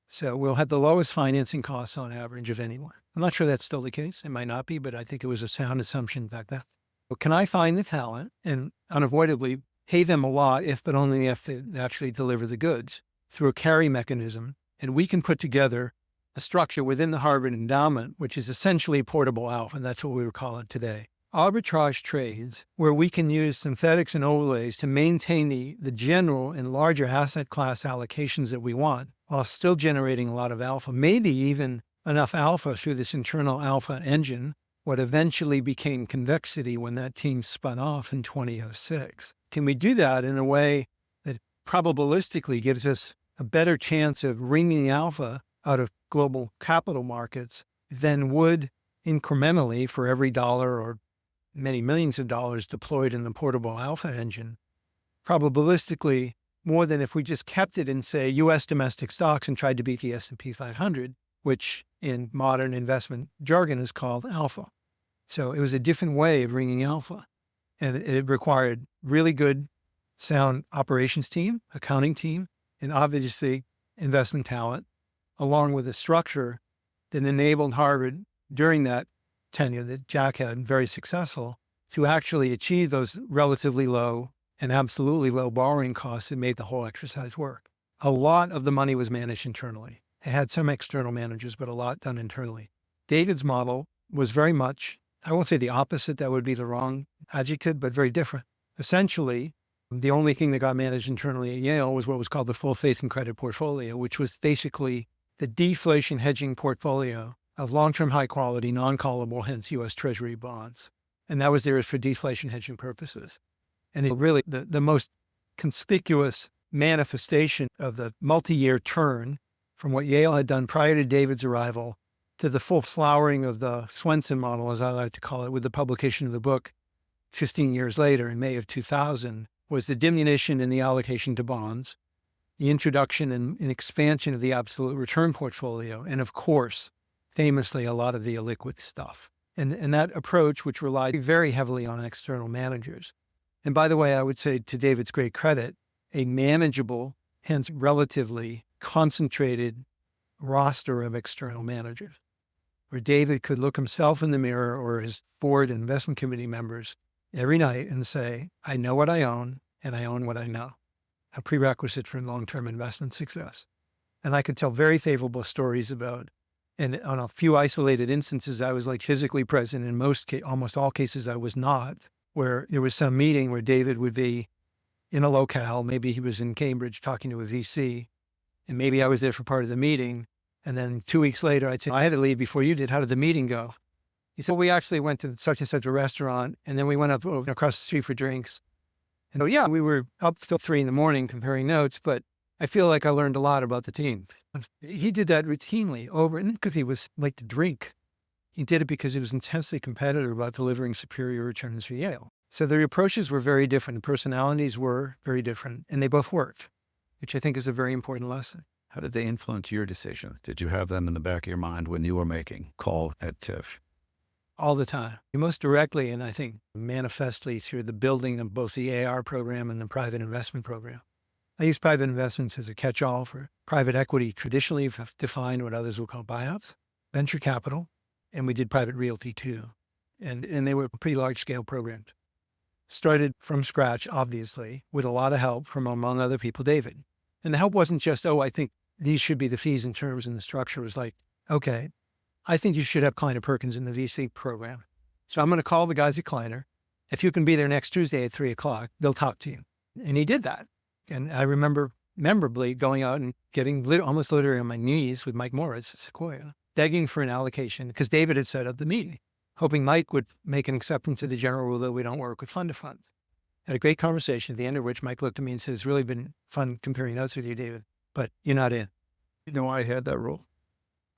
So we'll have the lowest financing costs on average of anyone. I'm not sure that's still the case. It might not be, but I think it was a sound assumption back then. But can I find the talent and unavoidably pay them a lot if, but only if they actually deliver the goods through a carry mechanism? And we can put together a structure within the Harvard endowment, which is essentially portable alpha, and that's what we would call it today. Arbitrage trades where we can use synthetics and overlays to maintain the general and larger asset class allocations that we want while still generating a lot of alpha, maybe even enough alpha through this internal alpha engine, what eventually became convexity when that team spun off in 2006. Can we do that in a way that probabilistically gives us a better chance of wringing alpha out of global capital markets than would incrementally for every dollar or many millions of dollars deployed in the portable alpha engine, probabilistically more than if we just kept it in, say, U.S. domestic stocks and tried to beat the S&P 500, which in modern investment jargon is called alpha. So it was a different way of wringing alpha. And it required really good, sound operations team, accounting team, and obviously investment talent, along with a structure that enabled Harvard during that tenure that Jack had, very successful, to actually achieve those relatively low and absolutely low borrowing costs that made the whole exercise work. A lot of the money was managed internally. It had some external managers, but a lot done internally. David's model was very much, I won't say the opposite, that would be the wrong adjective, but very different. Essentially, the only thing that got managed internally at Yale was what was called the full faith and credit portfolio, which was basically the deflation hedging portfolio of long-term high-quality, non-callable, hence U.S. Treasury bonds. And that was there for deflation hedging purposes. And it really, the most conspicuous manifestation of the multi-year turn from what Yale had done prior to David's arrival to the full flowering of the Swensen model, as I like to call it, with the publication of the book 15 years later in May of 2000, was the diminution in the allocation to bonds, the introduction and expansion of the absolute return portfolio, and of course, famously, a lot of the illiquid stuff. And that approach, which relied very heavily on external managers. And by the way, I would say to David's great credit, a manageable, hence relatively concentrated roster of external managers, where David could look himself in the mirror or his board and investment committee members every night and say, I know what I own and I own what I know, a prerequisite for long-term investment success. And I could tell very favorable stories about, and on a few isolated instances, I was like physically present. In almost all cases, I was not, where there was some meeting where David would be in a locale. Maybe he was in Cambridge talking to a VC, and maybe I was there for part of the meeting. And then 2 weeks later, I'd say, I had to leave before you did. How did the meeting go? He said, well, we actually went to such and such a restaurant, and then we went up across the street for drinks. And yeah, we were up till 3 a.m. comparing notes, but I feel like I learned a lot about the team. He did that routinely and because he was like to drink. He did it because he was intensely competitive about delivering superior returns for Yale. So their approaches were very different. The personalities were very different, and they both worked, which I think is a very important lesson. How did they influence your decision? Did you have them in the back of your mind when you were making call at TIFF? All the time. Most directly, and I think manifestly through the building of both the AR program and the private investment program. I use private investments as a catch-all for private equity, traditionally defined what others will call buyouts, venture capital, and we did private realty too. And they were pretty large-scale programs. Started from scratch, obviously, with a lot of help from, among other people, David. And the help wasn't just, I think these should be the fees and terms, and the structure was like, okay, I think you should have Kleiner Perkins in the VC program. So I'm going to call the guys at Kleiner. If you can be there next Tuesday at 3:00, they'll talk to you. And he did that. And I remember memorably going out and getting almost literally on my knees with Mike Morris at Sequoia, begging for an allocation because David had set up the meeting, hoping Mike would make an exception to the general rule that we don't work with fund of funds. Had a great conversation, at the end of which Mike looked at me and said, it's really been fun comparing notes with you, David, but you're not in. You know why I had that rule?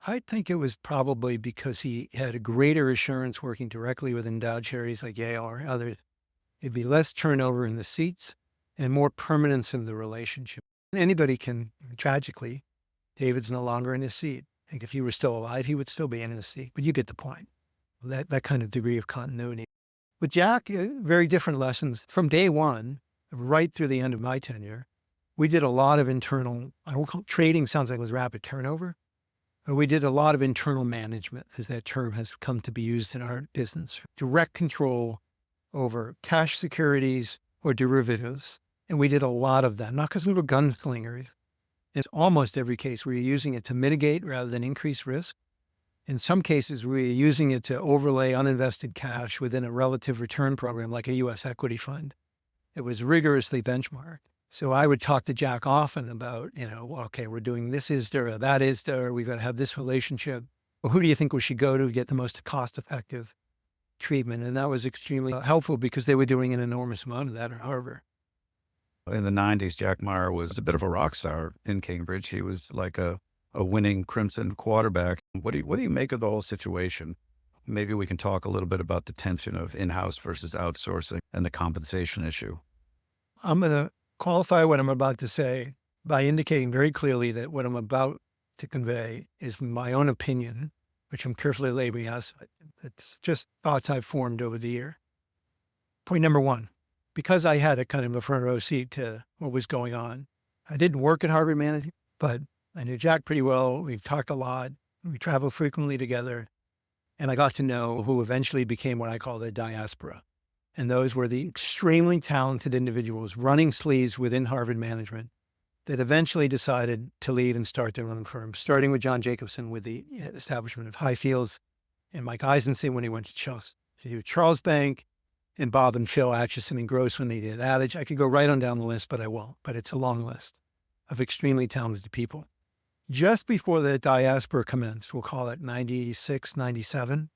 I think it was probably because he had a greater assurance working directly with endowed charities like Yale or others. It'd be less turnover in the seats and more permanence in the relationship. Anybody can, tragically, David's no longer in his seat. I think if he were still alive, he would still be in his seat, but you get the point. That kind of degree of continuity. With Jack, very different lessons. From day one, right through the end of my tenure, we did a lot of internal, I won't call it trading, sounds like it was rapid turnover. But we did a lot of internal management, as that term has come to be used in our business. Direct control over cash securities or derivatives. And we did a lot of that, not because we were gunslingers. In almost every case, we were using it to mitigate rather than increase risk. In some cases, we were using it to overlay uninvested cash within a relative return program like a U.S. equity fund. It was rigorously benchmarked. So I would talk to Jack often about, okay, we're doing this ISDA or that ISDA, or we've got to have this relationship. Well, who do you think we should go to get the most cost-effective treatment? And that was extremely helpful because they were doing an enormous amount of that at Harvard. In the 90s, Jack Meyer was a bit of a rock star in Cambridge. He was like a winning Crimson quarterback. What do you make of the whole situation? Maybe we can talk a little bit about the tension of in-house versus outsourcing and the compensation issue. I'm going to qualify what I'm about to say by indicating very clearly that what I'm about to convey is my own opinion, which I'm carefully labeling as, it's just thoughts I've formed over the year. Point number one, because I had a kind of a front row seat to what was going on, I didn't work at Harvard Management, but I knew Jack pretty well. We've talked a lot. We traveled frequently together. And I got to know who eventually became what I call the diaspora. And those were the extremely talented individuals running sleeves within Harvard Management that eventually decided to leave and start their own firms, starting with John Jacobson with the establishment of Highfields and Mike Eisenstein when he went to Charles Bank, and Bob and Phil Atchison and Gross when they did Adage. I could go right on down the list, but I won't. But it's a long list of extremely talented people. Just before the diaspora commenced, we'll call it 96, 97,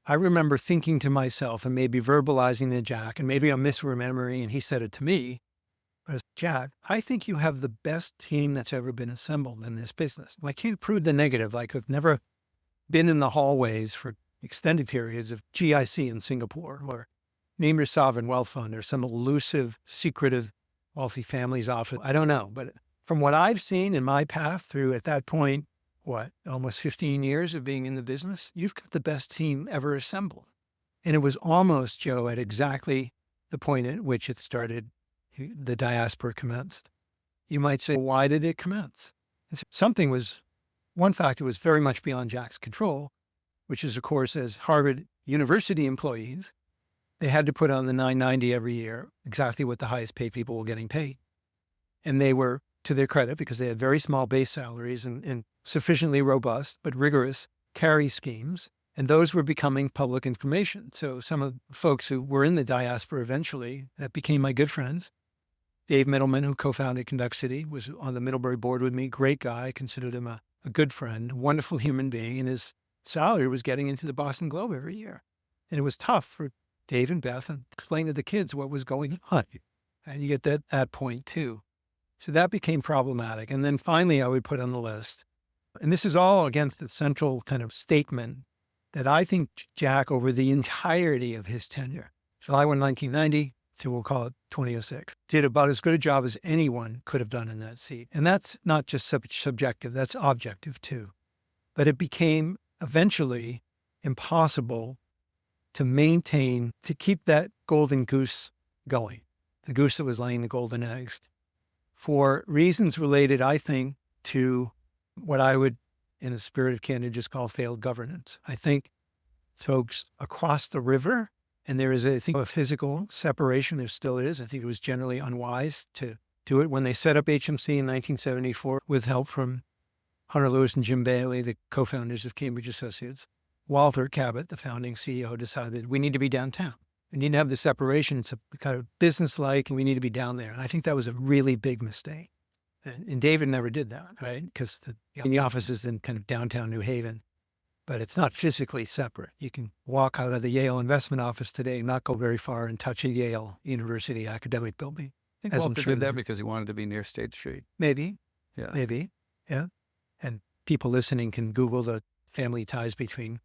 I remember thinking to myself and maybe verbalizing to Jack, and maybe I'm misremembering, and he said it to me, But as Jack, I think you have the best team that's ever been assembled in this business. Like, you proved the negative. Like, I've never been in the hallways for extended periods of GIC in Singapore or name your sovereign wealth fund or some elusive, secretive wealthy family's office. I don't know. But from what I've seen in my path through, at that point, almost 15 years of being in the business, you've got the best team ever assembled. And it was almost, Joe, at exactly the point at which it started, the diaspora commenced. You might say, why did it commence? One factor was very much beyond Jack's control, which is, of course, as Harvard University employees, they had to put on the $990 every year, exactly what the highest paid people were getting paid. And they were, to their credit, because they had very small base salaries and sufficiently robust but rigorous carry schemes, and those were becoming public information. So some of the folks who were in the diaspora eventually, that became my good friends. Dave Middleman, who co-founded Conduct City, was on the Middlebury board with me. Great guy, considered him a good friend, wonderful human being, and his salary was getting into the Boston Globe every year. And it was tough for Dave and Beth and explain to the kids what was going on. And you get that point too. So that became problematic. And then finally, I would put on the list, and this is all against the central kind of statement that I think Jack, over the entirety of his tenure, July 1, 1990 to, we'll call it 2006, did about as good a job as anyone could have done in that seat. And that's not just subjective, that's objective too. But it became eventually impossible to keep that golden goose going, the goose that was laying the golden eggs, for reasons related, I think, to what I would, in a spirit of candor, just call failed governance. I think folks across the river, and there is, I think, a physical separation, there still is. I think it was generally unwise to do it when they set up HMC in 1974 with help from Hunter Lewis and Jim Bailey, the co-founders of Cambridge Associates. Walter Cabot, the founding CEO, decided we need to be downtown. We need to have the separation. It's a kind of business-like, and we need to be down there. And I think that was a really big mistake. And David never did that, right? Because the office is in kind of downtown New Haven, but it's not physically separate. You can walk out of the Yale Investment Office today and not go very far and touch a Yale University academic building. I think Walter did that because he wanted to be near State Street. Maybe. Yeah. Maybe. Yeah. And people listening can Google the family ties between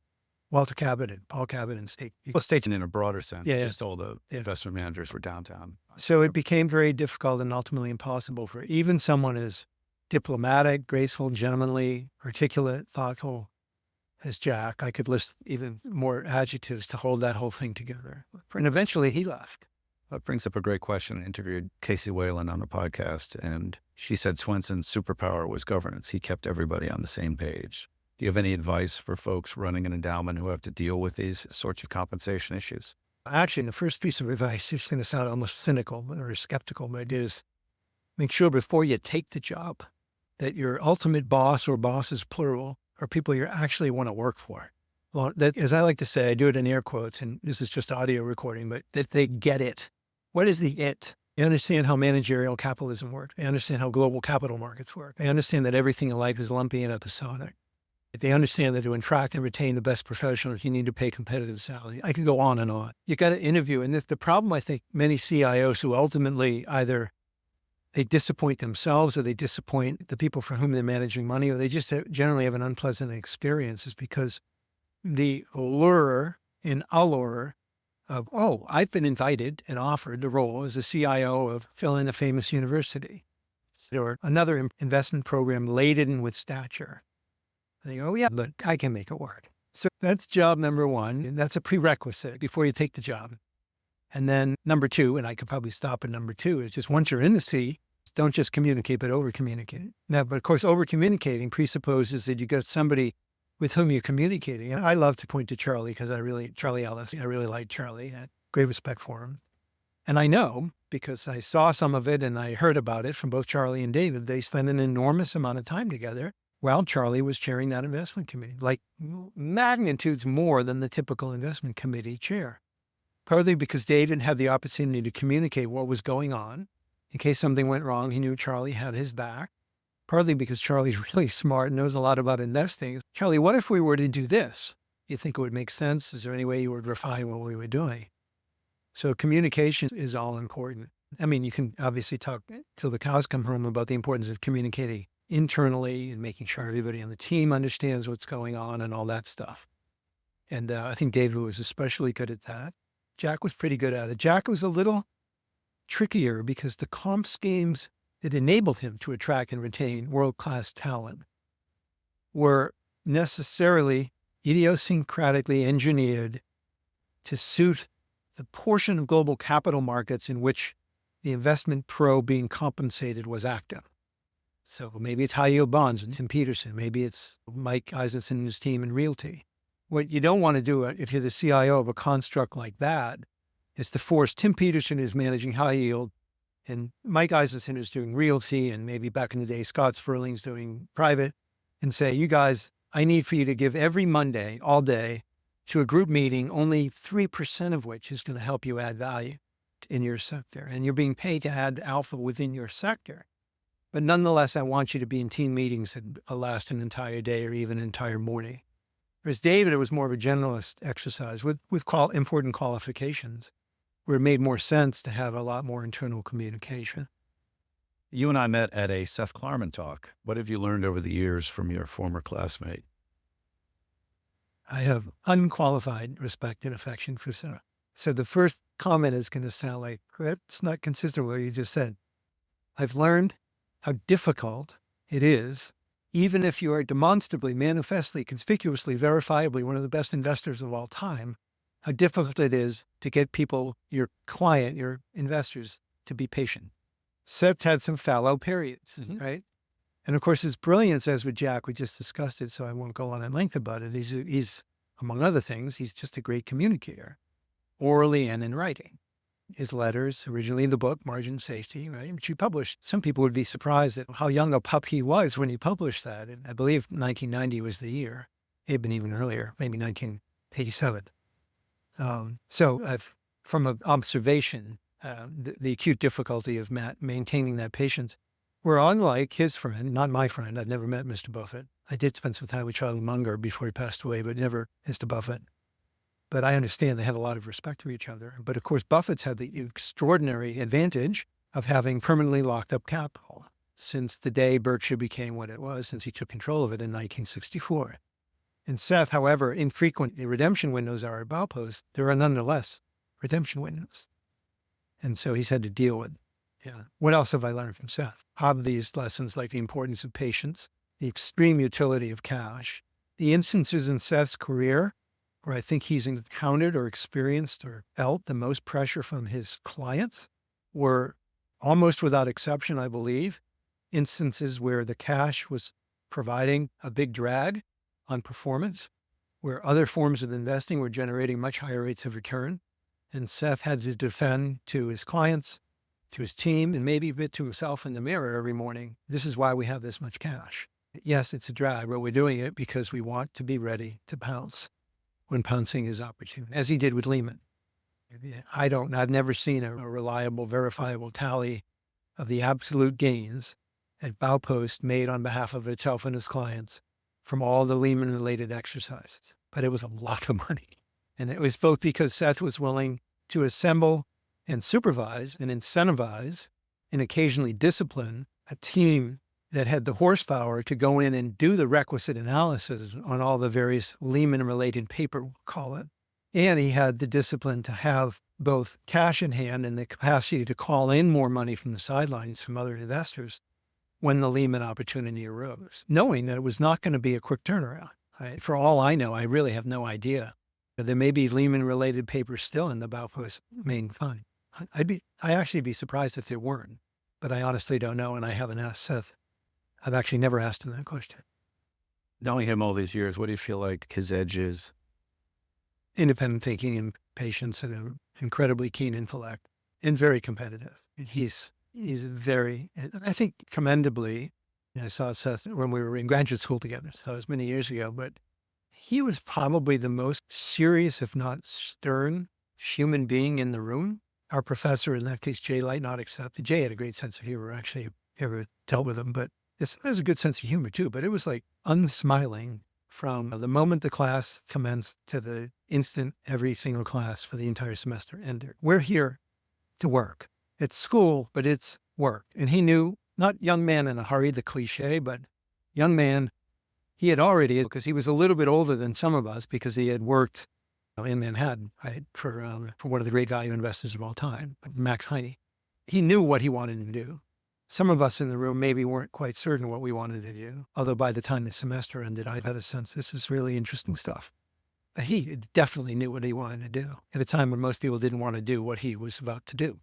Walter Cabot and Paul Cabot and State. Well, State in a broader sense, Yeah. just all the investment managers were downtown. So it became very difficult and ultimately impossible for even someone as diplomatic, graceful, gentlemanly, articulate, thoughtful as Jack. I could list even more adjectives to hold that whole thing together. And eventually he left. That brings up a great question. I interviewed Casey Whalen on the podcast, and she said Swensen's superpower was governance. He kept everybody on the same page. Do you have any advice for folks running an endowment who have to deal with these sorts of compensation issues? Actually, the first piece of advice is going to sound almost cynical or skeptical, but it is make sure before you take the job that your ultimate boss or bosses, plural, are people you actually want to work for. Well, that, as I like to say, I do it in air quotes, and this is just audio recording, but that they get it. What is the it? They understand how managerial capitalism works. They understand how global capital markets work. They understand that everything in life is lumpy and episodic. They understand that to attract and retain the best professionals, you need to pay competitive salaries. I can go on and on. You got to interview. And the problem, I think, many CIOs who ultimately either they disappoint themselves or they disappoint the people for whom they're managing money, or they just generally have an unpleasant experience, is because the allure of, oh, I've been invited and offered the role as a CIO of fill in a famous university or another investment program laden with stature. They go, oh, yeah, but I can make it work. So that's job number one. And that's a prerequisite before you take the job. And then number two, and I could probably stop at number two, is just once you're in the seat, don't just communicate, but over-communicate. Now, but of course, over-communicating presupposes that you got somebody with whom you're communicating. And I love to point to Charlie because Charlie Ellis, I really like Charlie. I had great respect for him. And I know, because I saw some of it and I heard about it from both Charlie and David, they spent an enormous amount of time together while Charlie was chairing that investment committee, like magnitudes more than the typical investment committee chair. Partly because David had the opportunity to communicate what was going on. In case something went wrong, he knew Charlie had his back. Partly because Charlie's really smart and knows a lot about investing. Charlie, what if we were to do this? You think it would make sense? Is there any way you would refine what we were doing? So communication is all important. I mean, you can obviously talk till the cows come home about the importance of communicating internally and making sure everybody on the team understands what's going on and all that stuff. And I think David was especially good at that. Jack was pretty good at it. Jack was a little trickier because the comp schemes that enabled him to attract and retain world-class talent were necessarily idiosyncratically engineered to suit the portion of global capital markets in which the investment pro being compensated was active. So maybe it's high yield bonds and Tim Peterson. Maybe it's Mike Isaacson and his team in realty. What you don't want to do if you're the CIO of a construct like that is to force Tim Peterson, who's managing high yield, and Mike Isaacson, who's doing realty, and maybe back in the day, Scott Sperling's doing private, and say, you guys, I need for you to give every Monday, all day, to a group meeting, only 3% of which is going to help you add value in your sector. And you're being paid to add alpha within your sector. But nonetheless, I want you to be in team meetings that last an entire day or even an entire morning. Whereas David, it was more of a generalist exercise with important qualifications, where it made more sense to have a lot more internal communication. You and I met at a Seth Klarman talk. What have you learned over the years from your former classmate? I have unqualified respect and affection for Seth. So the first comment is going to sound like, that's not consistent with what you just said. I've learned how difficult it is, even if you are demonstrably, manifestly, conspicuously, verifiably one of the best investors of all time, how difficult it is to get people, your client, your investors, to be patient. Seth had some fallow periods, right? And of course, his brilliance, as with Jack, we just discussed it, so I won't go on at length about it. He's, among other things, he's just a great communicator, orally and in writing. His letters, originally the book, Margin of Safety, right, which he published. Some people would be surprised at how young a pup he was when he published that. And I believe 1990 was the year. It had been even earlier, maybe 1987. So I've, from an observation, the acute difficulty of maintaining that patience, where unlike his friend, not my friend, I've never met Mr. Buffett. I did spend some time with Charlie Munger before he passed away, but never Mr. Buffett. But I understand they have a lot of respect for each other. But of course, Buffett's had the extraordinary advantage of having permanently locked up capital since the day Berkshire became what it was, since he took control of it in 1964. And Seth, however infrequent the redemption windows are at Baupost, there are nonetheless redemption windows. And so he's had to deal with. Yeah. What else have I learned from Seth? Obvious lessons like the importance of patience, the extreme utility of cash, the instances in Seth's career where I think he's encountered or experienced or felt the most pressure from his clients were almost without exception, I believe, instances where the cash was providing a big drag on performance, where other forms of investing were generating much higher rates of return. And Seth had to defend to his clients, to his team, and maybe a bit to himself in the mirror every morning, this is why we have this much cash. Yes, it's a drag, but we're doing it because we want to be ready to pounce when pouncing is opportune, as he did with Lehman. I've never seen a reliable, verifiable tally of the absolute gains that Baupost made on behalf of itself and its clients from all the Lehman-related exercises. But it was a lot of money. And it was both because Seth was willing to assemble and supervise and incentivize and occasionally discipline a team that had the horsepower to go in and do the requisite analysis on all the various Lehman-related paper, we'll call it. And he had the discipline to have both cash in hand and the capacity to call in more money from the sidelines from other investors when the Lehman opportunity arose, knowing that it was not going to be a quick turnaround. Right? For all I know, I really have no idea. There may be Lehman-related papers still in the Baupost main fund. I'd actually be surprised if there weren't, but I honestly don't know, and I haven't asked Seth. I've actually never asked him that question. Knowing him all these years, what do you feel like his edge is? Independent thinking and patience and an incredibly keen intellect and very competitive. He's very, I think commendably, I saw Seth when we were in graduate school together, so it was many years ago, but he was probably the most serious, if not stern, human being in the room. Our professor, in that case, Jay Light, not accepted. Jay had a great sense of humor, actually, if you ever dealt with him, but this has a good sense of humor too, but it was like unsmiling from the moment the class commenced to the instant every single class for the entire semester ended. We're here to work. It's school, but it's work. And he knew, not young man in a hurry, the cliche, but young man, he had already, because he was a little bit older than some of us, because he had worked in Manhattan, right, for one of the great value investors of all time, Max Heine. He knew what he wanted to do. Some of us in the room maybe weren't quite certain what we wanted to do, although by the time the semester ended, I had a sense this is really interesting stuff. He definitely knew what he wanted to do at a time when most people didn't want to do what he was about to do.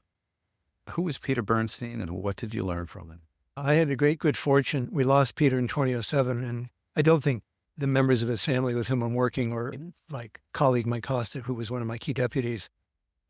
Who was Peter Bernstein and what did you learn from him? I had a great good fortune. We lost Peter in 2007, and I don't think the members of his family with whom I'm working, or like colleague Mike Costa, who was one of my key deputies,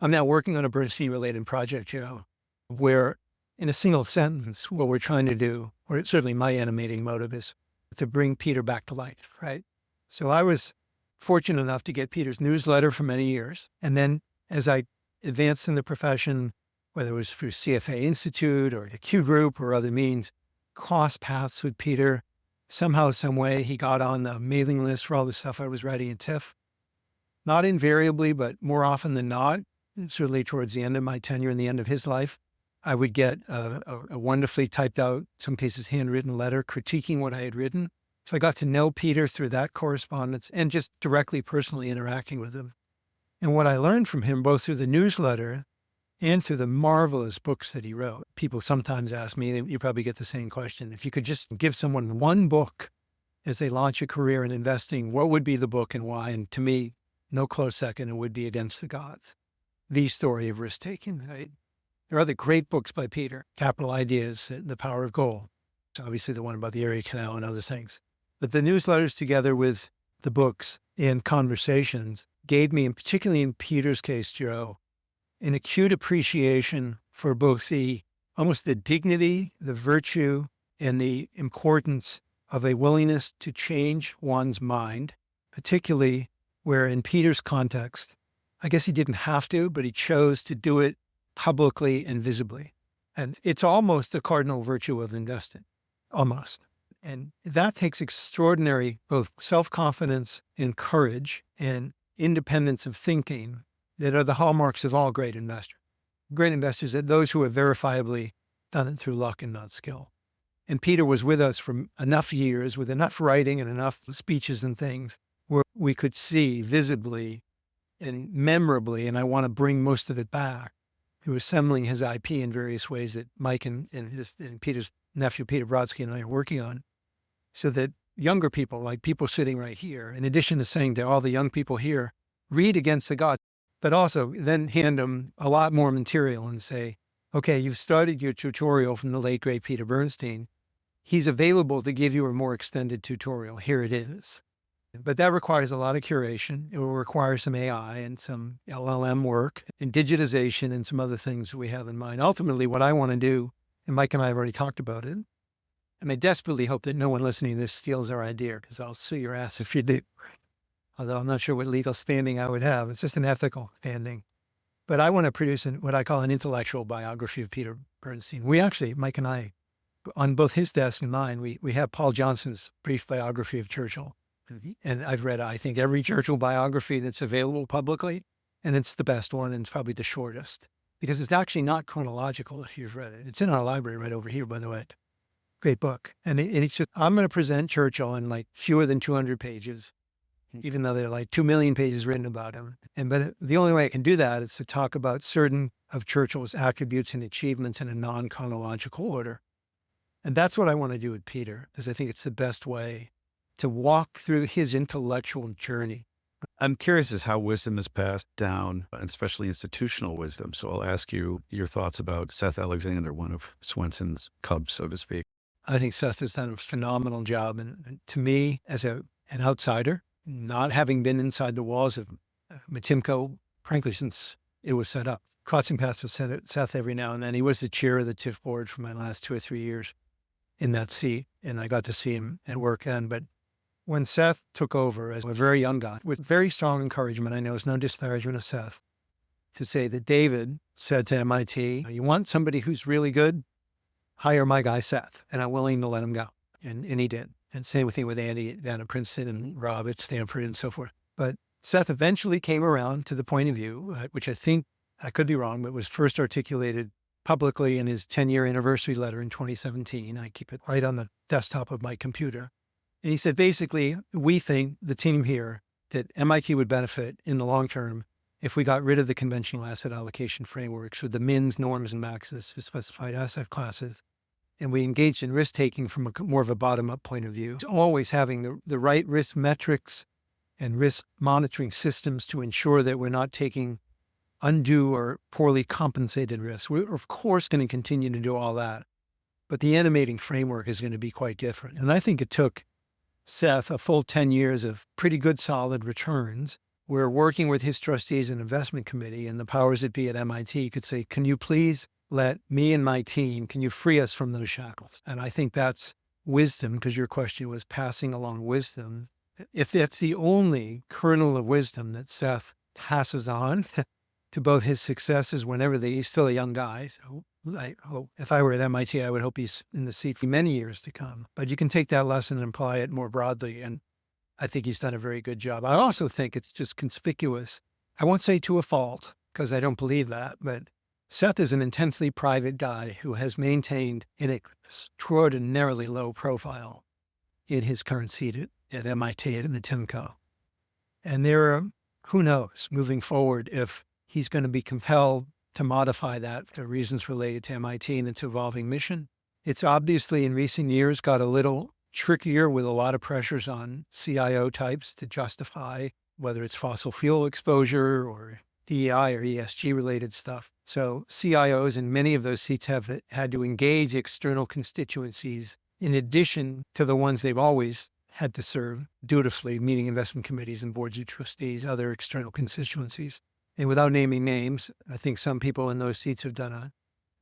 I'm now working on a Bernstein-related project, Joe, where in a single sentence, what we're trying to do, or certainly my animating motive, is to bring Peter back to life, right? So I was fortunate enough to get Peter's newsletter for many years. And then as I advanced in the profession, whether it was through CFA Institute or the Q Group or other means, cross paths with Peter. Somehow, some way, he got on the mailing list for all the stuff I was writing at TIFF. Not invariably, but more often than not, certainly towards the end of my tenure and the end of his life, I would get a wonderfully typed out, some cases handwritten letter critiquing what I had written. So I got to know Peter through that correspondence and just directly personally interacting with him. And what I learned from him, both through the newsletter and through the marvelous books that he wrote. People sometimes ask me, you probably get the same question, if you could just give someone one book as they launch a career in investing, what would be the book and why? And to me, no close second, it would be Against the Gods, the story of risk-taking, right? There are other great books by Peter, Capital Ideas, The Power of Gold. It's obviously the one about the Erie Canal and other things. But the newsletters together with the books and conversations gave me, and particularly in Peter's case, Joe, an acute appreciation for both almost the dignity, the virtue, and the importance of a willingness to change one's mind, particularly where in Peter's context, I guess he didn't have to, but he chose to do it publicly and visibly. And it's almost a cardinal virtue of investing, almost. And that takes extraordinary both self-confidence and courage and independence of thinking that are the hallmarks of all great investors. Great investors are those who have verifiably done it through luck and not skill. And Peter was with us for enough years, with enough writing and enough speeches and things, where we could see visibly and memorably, and I want to bring most of it back, he was assembling his IP in various ways that Mike and Peter's nephew, Peter Brodsky, and I are working on, so that younger people, like people sitting right here, in addition to saying to all the young people here, read Against the Gods, but also then hand them a lot more material and say, okay, you've started your tutorial from the late, great Peter Bernstein. He's available to give you a more extended tutorial. Here it is. But that requires a lot of curation. It will require some AI and some LLM work and digitization and some other things we have in mind. Ultimately, what I want to do, and Mike and I have already talked about it, and I desperately hope that no one listening to this steals our idea, because I'll sue your ass if you do. Although I'm not sure what legal standing I would have. It's just an ethical standing. But I want to produce what I call an intellectual biography of Peter Bernstein. We actually, Mike and I, on both his desk and mine, we have Paul Johnson's brief biography of Churchill. And I've read, I think, every Churchill biography that's available publicly, and it's the best one, and it's probably the shortest, because it's actually not chronological if you've read it. It's in our library right over here, by the way. Great book. And it's just, I'm going to present Churchill in like fewer than 200 pages, even though there are like 2 million pages written about him. But the only way I can do that is to talk about certain of Churchill's attributes and achievements in a non-chronological order. And that's what I want to do with Peter, because I think it's the best way to walk through his intellectual journey. I'm curious as how wisdom is passed down, and especially institutional wisdom. So I'll ask you your thoughts about Seth Alexander, one of Swensen's cubs, so to speak. I think Seth has done a phenomenal job. And to me, as an outsider, not having been inside the walls of Matimco, frankly, since it was set up, crossing paths with Seth every now and then. He was the chair of the TIFF board for my last 2 or 3 years in that seat, and I got to see him at work then. But when Seth took over as a very young guy, with very strong encouragement, I know it's no disparagement of Seth, to say that David said to MIT, you want somebody who's really good? Hire my guy Seth, and I'm willing to let him go. And he did. And same thing with Andy down at Princeton and Rob at Stanford and so forth. But Seth eventually came around to the point of view, which I think, I could be wrong, but was first articulated publicly in his 10-year anniversary letter in 2017. I keep it right on the desktop of my computer. And he said, basically, we think, the team here, that MIT would benefit in the long term if we got rid of the conventional asset allocation frameworks with the mins, norms, and maxes for specified asset classes. And we engaged in risk-taking from more of a bottom-up point of view. It's always having the right risk metrics and risk monitoring systems to ensure that we're not taking undue or poorly compensated risks. We're, of course, going to continue to do all that. But the animating framework is going to be quite different. And I think it took Seth a full 10 years of pretty good, solid returns. We're working with his trustees and investment committee, and the powers that be at MIT could say, can you please let me and my team, can you free us from those shackles? And I think that's wisdom, because your question was passing along wisdom. If that's the only kernel of wisdom that Seth passes on to both his successors whenever he's still a young guy. So I hope, if I were at MIT, I would hope he's in the seat for many years to come. But you can take that lesson and apply it more broadly. And I think he's done a very good job. I also think it's just conspicuous. I won't say to a fault, because I don't believe that, but Seth is an intensely private guy who has maintained an extraordinarily low profile in his current seat at MIT and the Timco. And there are, who knows, moving forward, if he's going to be compelled to modify that for reasons related to MIT and its evolving mission. It's obviously in recent years got a little trickier with a lot of pressures on CIO types to justify whether it's fossil fuel exposure or DEI or ESG related stuff. So CIOs in many of those seats have had to engage external constituencies in addition to the ones they've always had to serve dutifully, meeting investment committees and boards of trustees, other external constituencies. And without naming names, I think some people in those seats have done a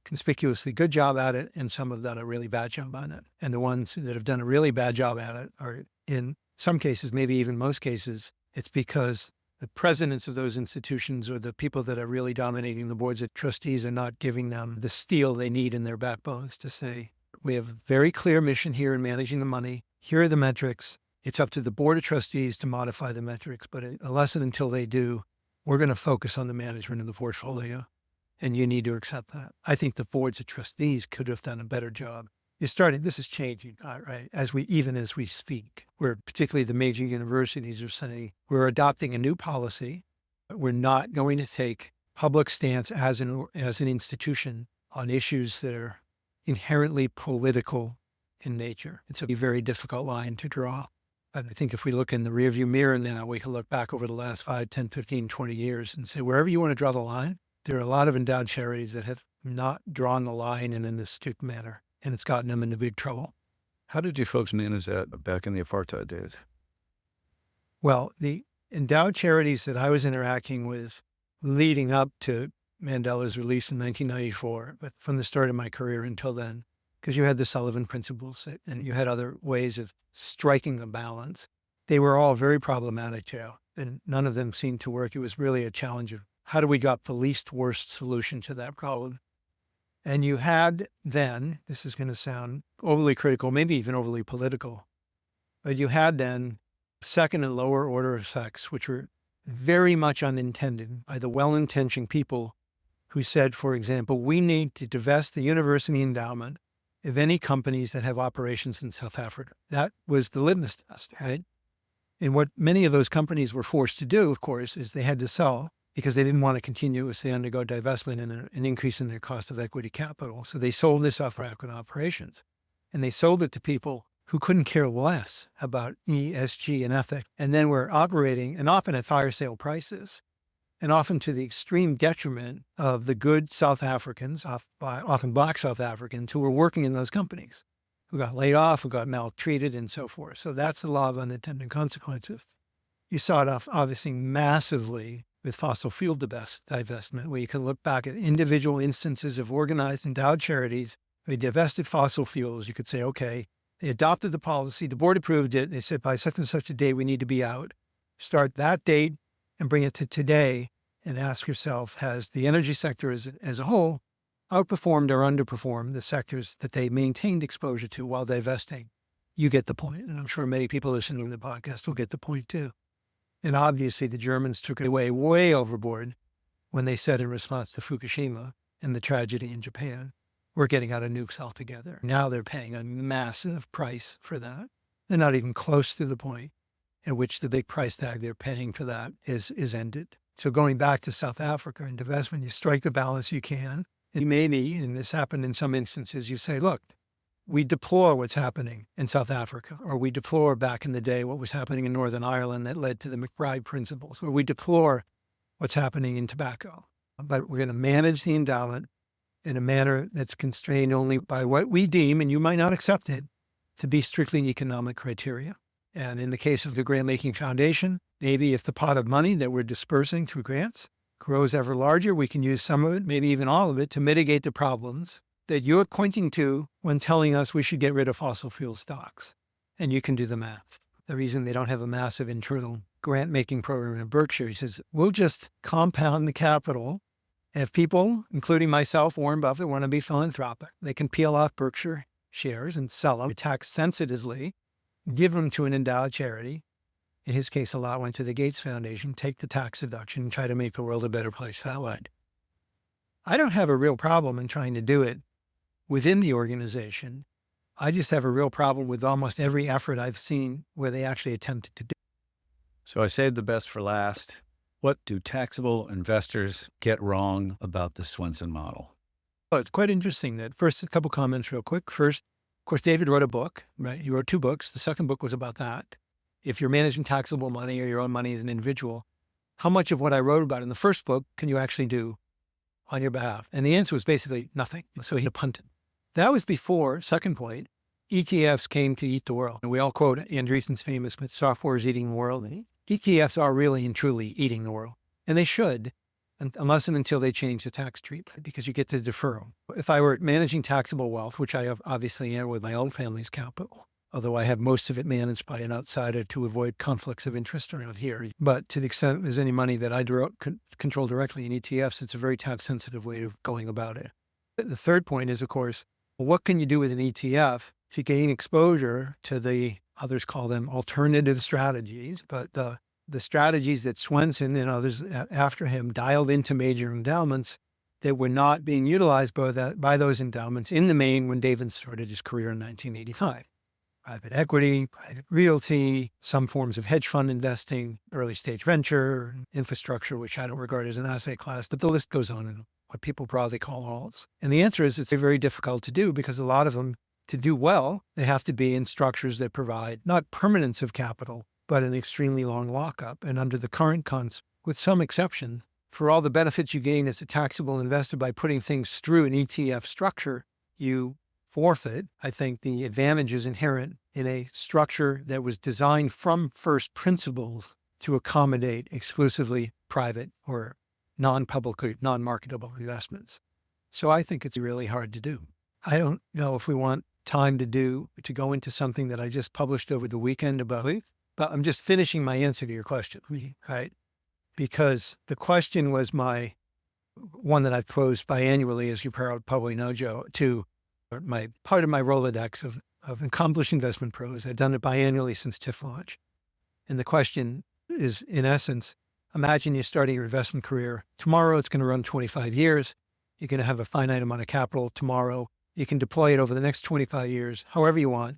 conspicuously good job at it, and some have done a really bad job on it. And the ones that have done a really bad job at it are, in some cases, maybe even most cases, it's because the presidents of those institutions or the people that are really dominating the boards of trustees are not giving them the steel they need in their backbones to say, we have a very clear mission here in managing the money. Here are the metrics. It's up to the board of trustees to modify the metrics, but unless and until they do, we're going to focus on the management of the portfolio, and you need to accept that. I think the boards of trustees could have done a better job. This is changing, right? As we speak, where particularly the major universities are saying, we're adopting a new policy. We're not going to take public stance as an institution on issues that are inherently political in nature. It's a very difficult line to draw. I think if we look in the rearview mirror now, we can look back over the last 5, 10, 15, 20 years and say, wherever you want to draw the line, there are a lot of endowed charities that have not drawn the line in an astute manner, and it's gotten them into big trouble. How did you folks manage that back in the apartheid days? Well, the endowed charities that I was interacting with leading up to Mandela's release in 1994, but from the start of my career until then, because you had the Sullivan principles and you had other ways of striking a balance. They were all very problematic, Joe, and none of them seemed to work. It was really a challenge of how do we got the least worst solution to that problem? And you had then, this is going to sound overly critical, maybe even overly political, but you had then second and lower order effects, which were very much unintended by the well-intentioned people who said, for example, we need to divest the university endowment of any companies that have operations in South Africa. That was the litmus test, right? And what many of those companies were forced to do, of course, is they had to sell because they didn't want to continuously undergo divestment and an increase in their cost of equity capital. So they sold their South African operations, and they sold it to people who couldn't care less about ESG and ethics, and then were operating, and often at fire sale prices, and often to the extreme detriment of the good South Africans, often Black South Africans, who were working in those companies, who got laid off, who got maltreated, and so forth. So that's the law of unintended consequences. You saw it obviously massively with fossil fuel divestment, where you can look back at individual instances of organized endowed charities. They divested fossil fuels. You could say, okay, they adopted the policy, the board approved it. They said by such and such a day, we need to be out. Start that date and bring it to today and ask yourself, has the energy sector as a whole outperformed or underperformed the sectors that they maintained exposure to while divesting? You get the point. And I'm sure many people listening to the podcast will get the point too. And obviously the Germans took it way overboard when they said in response to Fukushima, and the tragedy in Japan, were getting out of nukes altogether. Now they're paying a massive price for that. They're not even close to the point at which the big price tag they're paying for that is ended. So going back to South Africa and divestment, you strike the balance you can. And maybe, and this happened in some instances, you say, look, we deplore what's happening in South Africa, or we deplore back in the day what was happening in Northern Ireland that led to the McBride principles, or we deplore what's happening in tobacco. But we're going to manage the endowment in a manner that's constrained only by what we deem, and you might not accept it, to be strictly economic criteria. And in the case of the grant-making foundation, maybe if the pot of money that we're dispersing through grants grows ever larger, we can use some of it, maybe even all of it, to mitigate the problems that you're pointing to when telling us we should get rid of fossil fuel stocks. And you can do the math. The reason they don't have a massive internal grant-making program in Berkshire, he says, we'll just compound the capital. And if people, including myself, Warren Buffett, want to be philanthropic, they can peel off Berkshire shares and sell them tax sensitively, give them to an endowed charity. In his case, a lot went to the Gates Foundation, take the tax deduction and try to make the world a better place that way. I don't have a real problem in trying to do it within the organization. I just have a real problem with almost every effort I've seen where they actually attempted to do. So I saved the best for last. What do taxable investors get wrong about the Swensen model? Well, it's quite interesting that first, a couple comments real quick. First, of course, David wrote a book, right? He wrote 2 books. The second book was about that. If you're managing taxable money or your own money as an individual, how much of what I wrote about in the first book can you actually do on your behalf? And the answer was basically nothing. So he punted. That was before, second point, ETFs came to eat the world. And we all quote Andreessen's famous, but software is eating the world. ETFs are really and truly eating the world. And they should, unless and until they change the tax treatment, because you get to defer them. If I were managing taxable wealth, which I have obviously am with my own family's capital, although I have most of it managed by an outsider to avoid conflicts of interest around here. But to the extent there's any money that I control directly in ETFs, it's a very tax-sensitive way of going about it. The third point is, of course, what can you do with an ETF to gain exposure to the, others call them alternative strategies, but the strategies that Swensen and others after him dialed into major endowments that were not being utilized by those endowments in the main when David started his career in 1985. Private equity, private realty, some forms of hedge fund investing, early stage venture, infrastructure, which I don't regard as an asset class, but the list goes on and what people broadly call alts. And the answer is it's very difficult to do because a lot of them, to do well, they have to be in structures that provide not permanence of capital, but an extremely long lockup. And under the current with some exception, for all the benefits you gain as a taxable investor by putting things through an ETF structure, you forfeit, I think, the advantages inherent in a structure that was designed from first principles to accommodate exclusively private or non-public, non-marketable investments. So I think it's really hard to do. I don't know if we want time to go into something that I just published over the weekend about it, but I'm just finishing my answer to your question, right? Because the question was one that I've posed biannually, as you probably know, Joe, to my part of my Rolodex of accomplished investment pros. I've done it biannually since TIF launch. And the question is, in essence, imagine you're starting your investment career. Tomorrow, it's going to run 25 years. You're going to have a finite amount of capital tomorrow. You can deploy it over the next 25 years, however you want.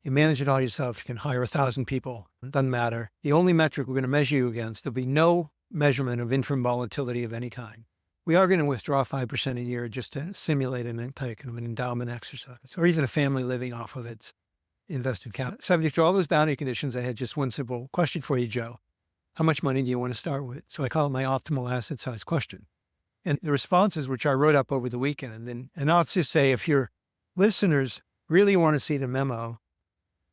You manage it all yourself. You can hire 1,000 people. It doesn't matter. The only metric we're going to measure you against, there'll be no measurement of interim volatility of any kind. We are going to withdraw 5% a year just to simulate an endowment exercise, or even a family living off of its invested capital. Subject to all those boundary conditions, I had just one simple question for you, Joe. How much money do you want to start with? So I call it my optimal asset size question. And the responses, which I wrote up over the weekend, and I'll just say, if your listeners really want to see the memo,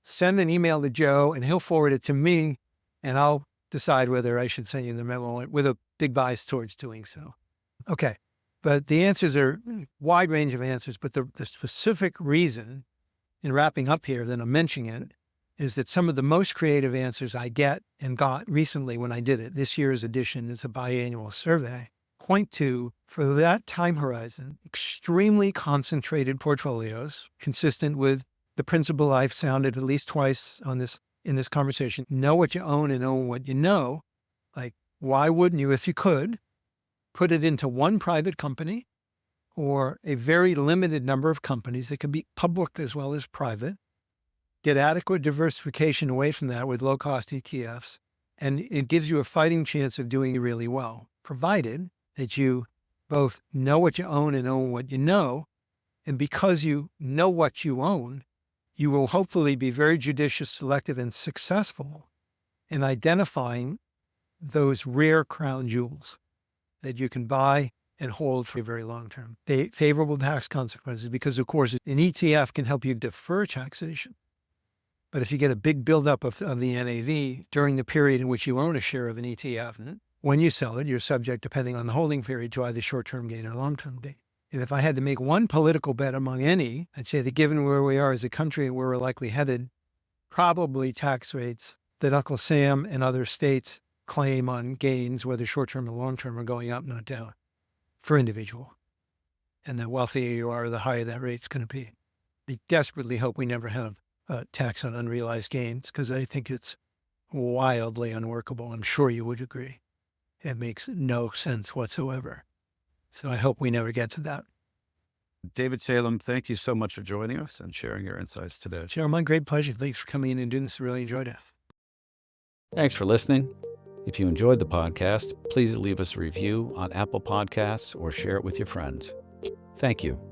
send an email to Joe and he'll forward it to me, and I'll decide whether I should send you the memo with a big bias towards doing so. Okay. But the answers are a wide range of answers, but the specific reason in wrapping up here that I'm mentioning it is that some of the most creative answers I get and got recently when I did it, this year's edition is a biannual survey, point to, for that time horizon, extremely concentrated portfolios consistent with the principle I've sounded at least twice in this conversation. Know what you own and own what you know. Like, why wouldn't you, if you could, put it into one private company or a very limited number of companies that can be public as well as private, get adequate diversification away from that with low-cost ETFs, and it gives you a fighting chance of doing really well, provided that you both know what you own and own what you know. And because you know what you own, you will hopefully be very judicious, selective, and successful in identifying those rare crown jewels that you can buy and hold for a very long term. Favorable tax consequences, because of course an ETF can help you defer taxation. But if you get a big buildup of the NAV during the period in which you own a share of an ETF, when you sell it, you're subject, depending on the holding period, to either short-term gain or long-term gain. And if I had to make one political bet among any, I'd say that given where we are as a country and where we're likely headed, probably tax rates that Uncle Sam and other states claim on gains, whether short-term or long-term, are going up, not down, for individual. And the wealthier you are, the higher that rate's going to be. I desperately hope we never have a tax on unrealized gains, because I think it's wildly unworkable. I'm sure you would agree. It makes no sense whatsoever. So I hope we never get to that. David Salem, thank you so much for joining us and sharing your insights today. Sure, my great pleasure. Thanks for coming in and doing this. Really enjoyed it. Thanks for listening. If you enjoyed the podcast, please leave us a review on Apple Podcasts or share it with your friends. Thank you.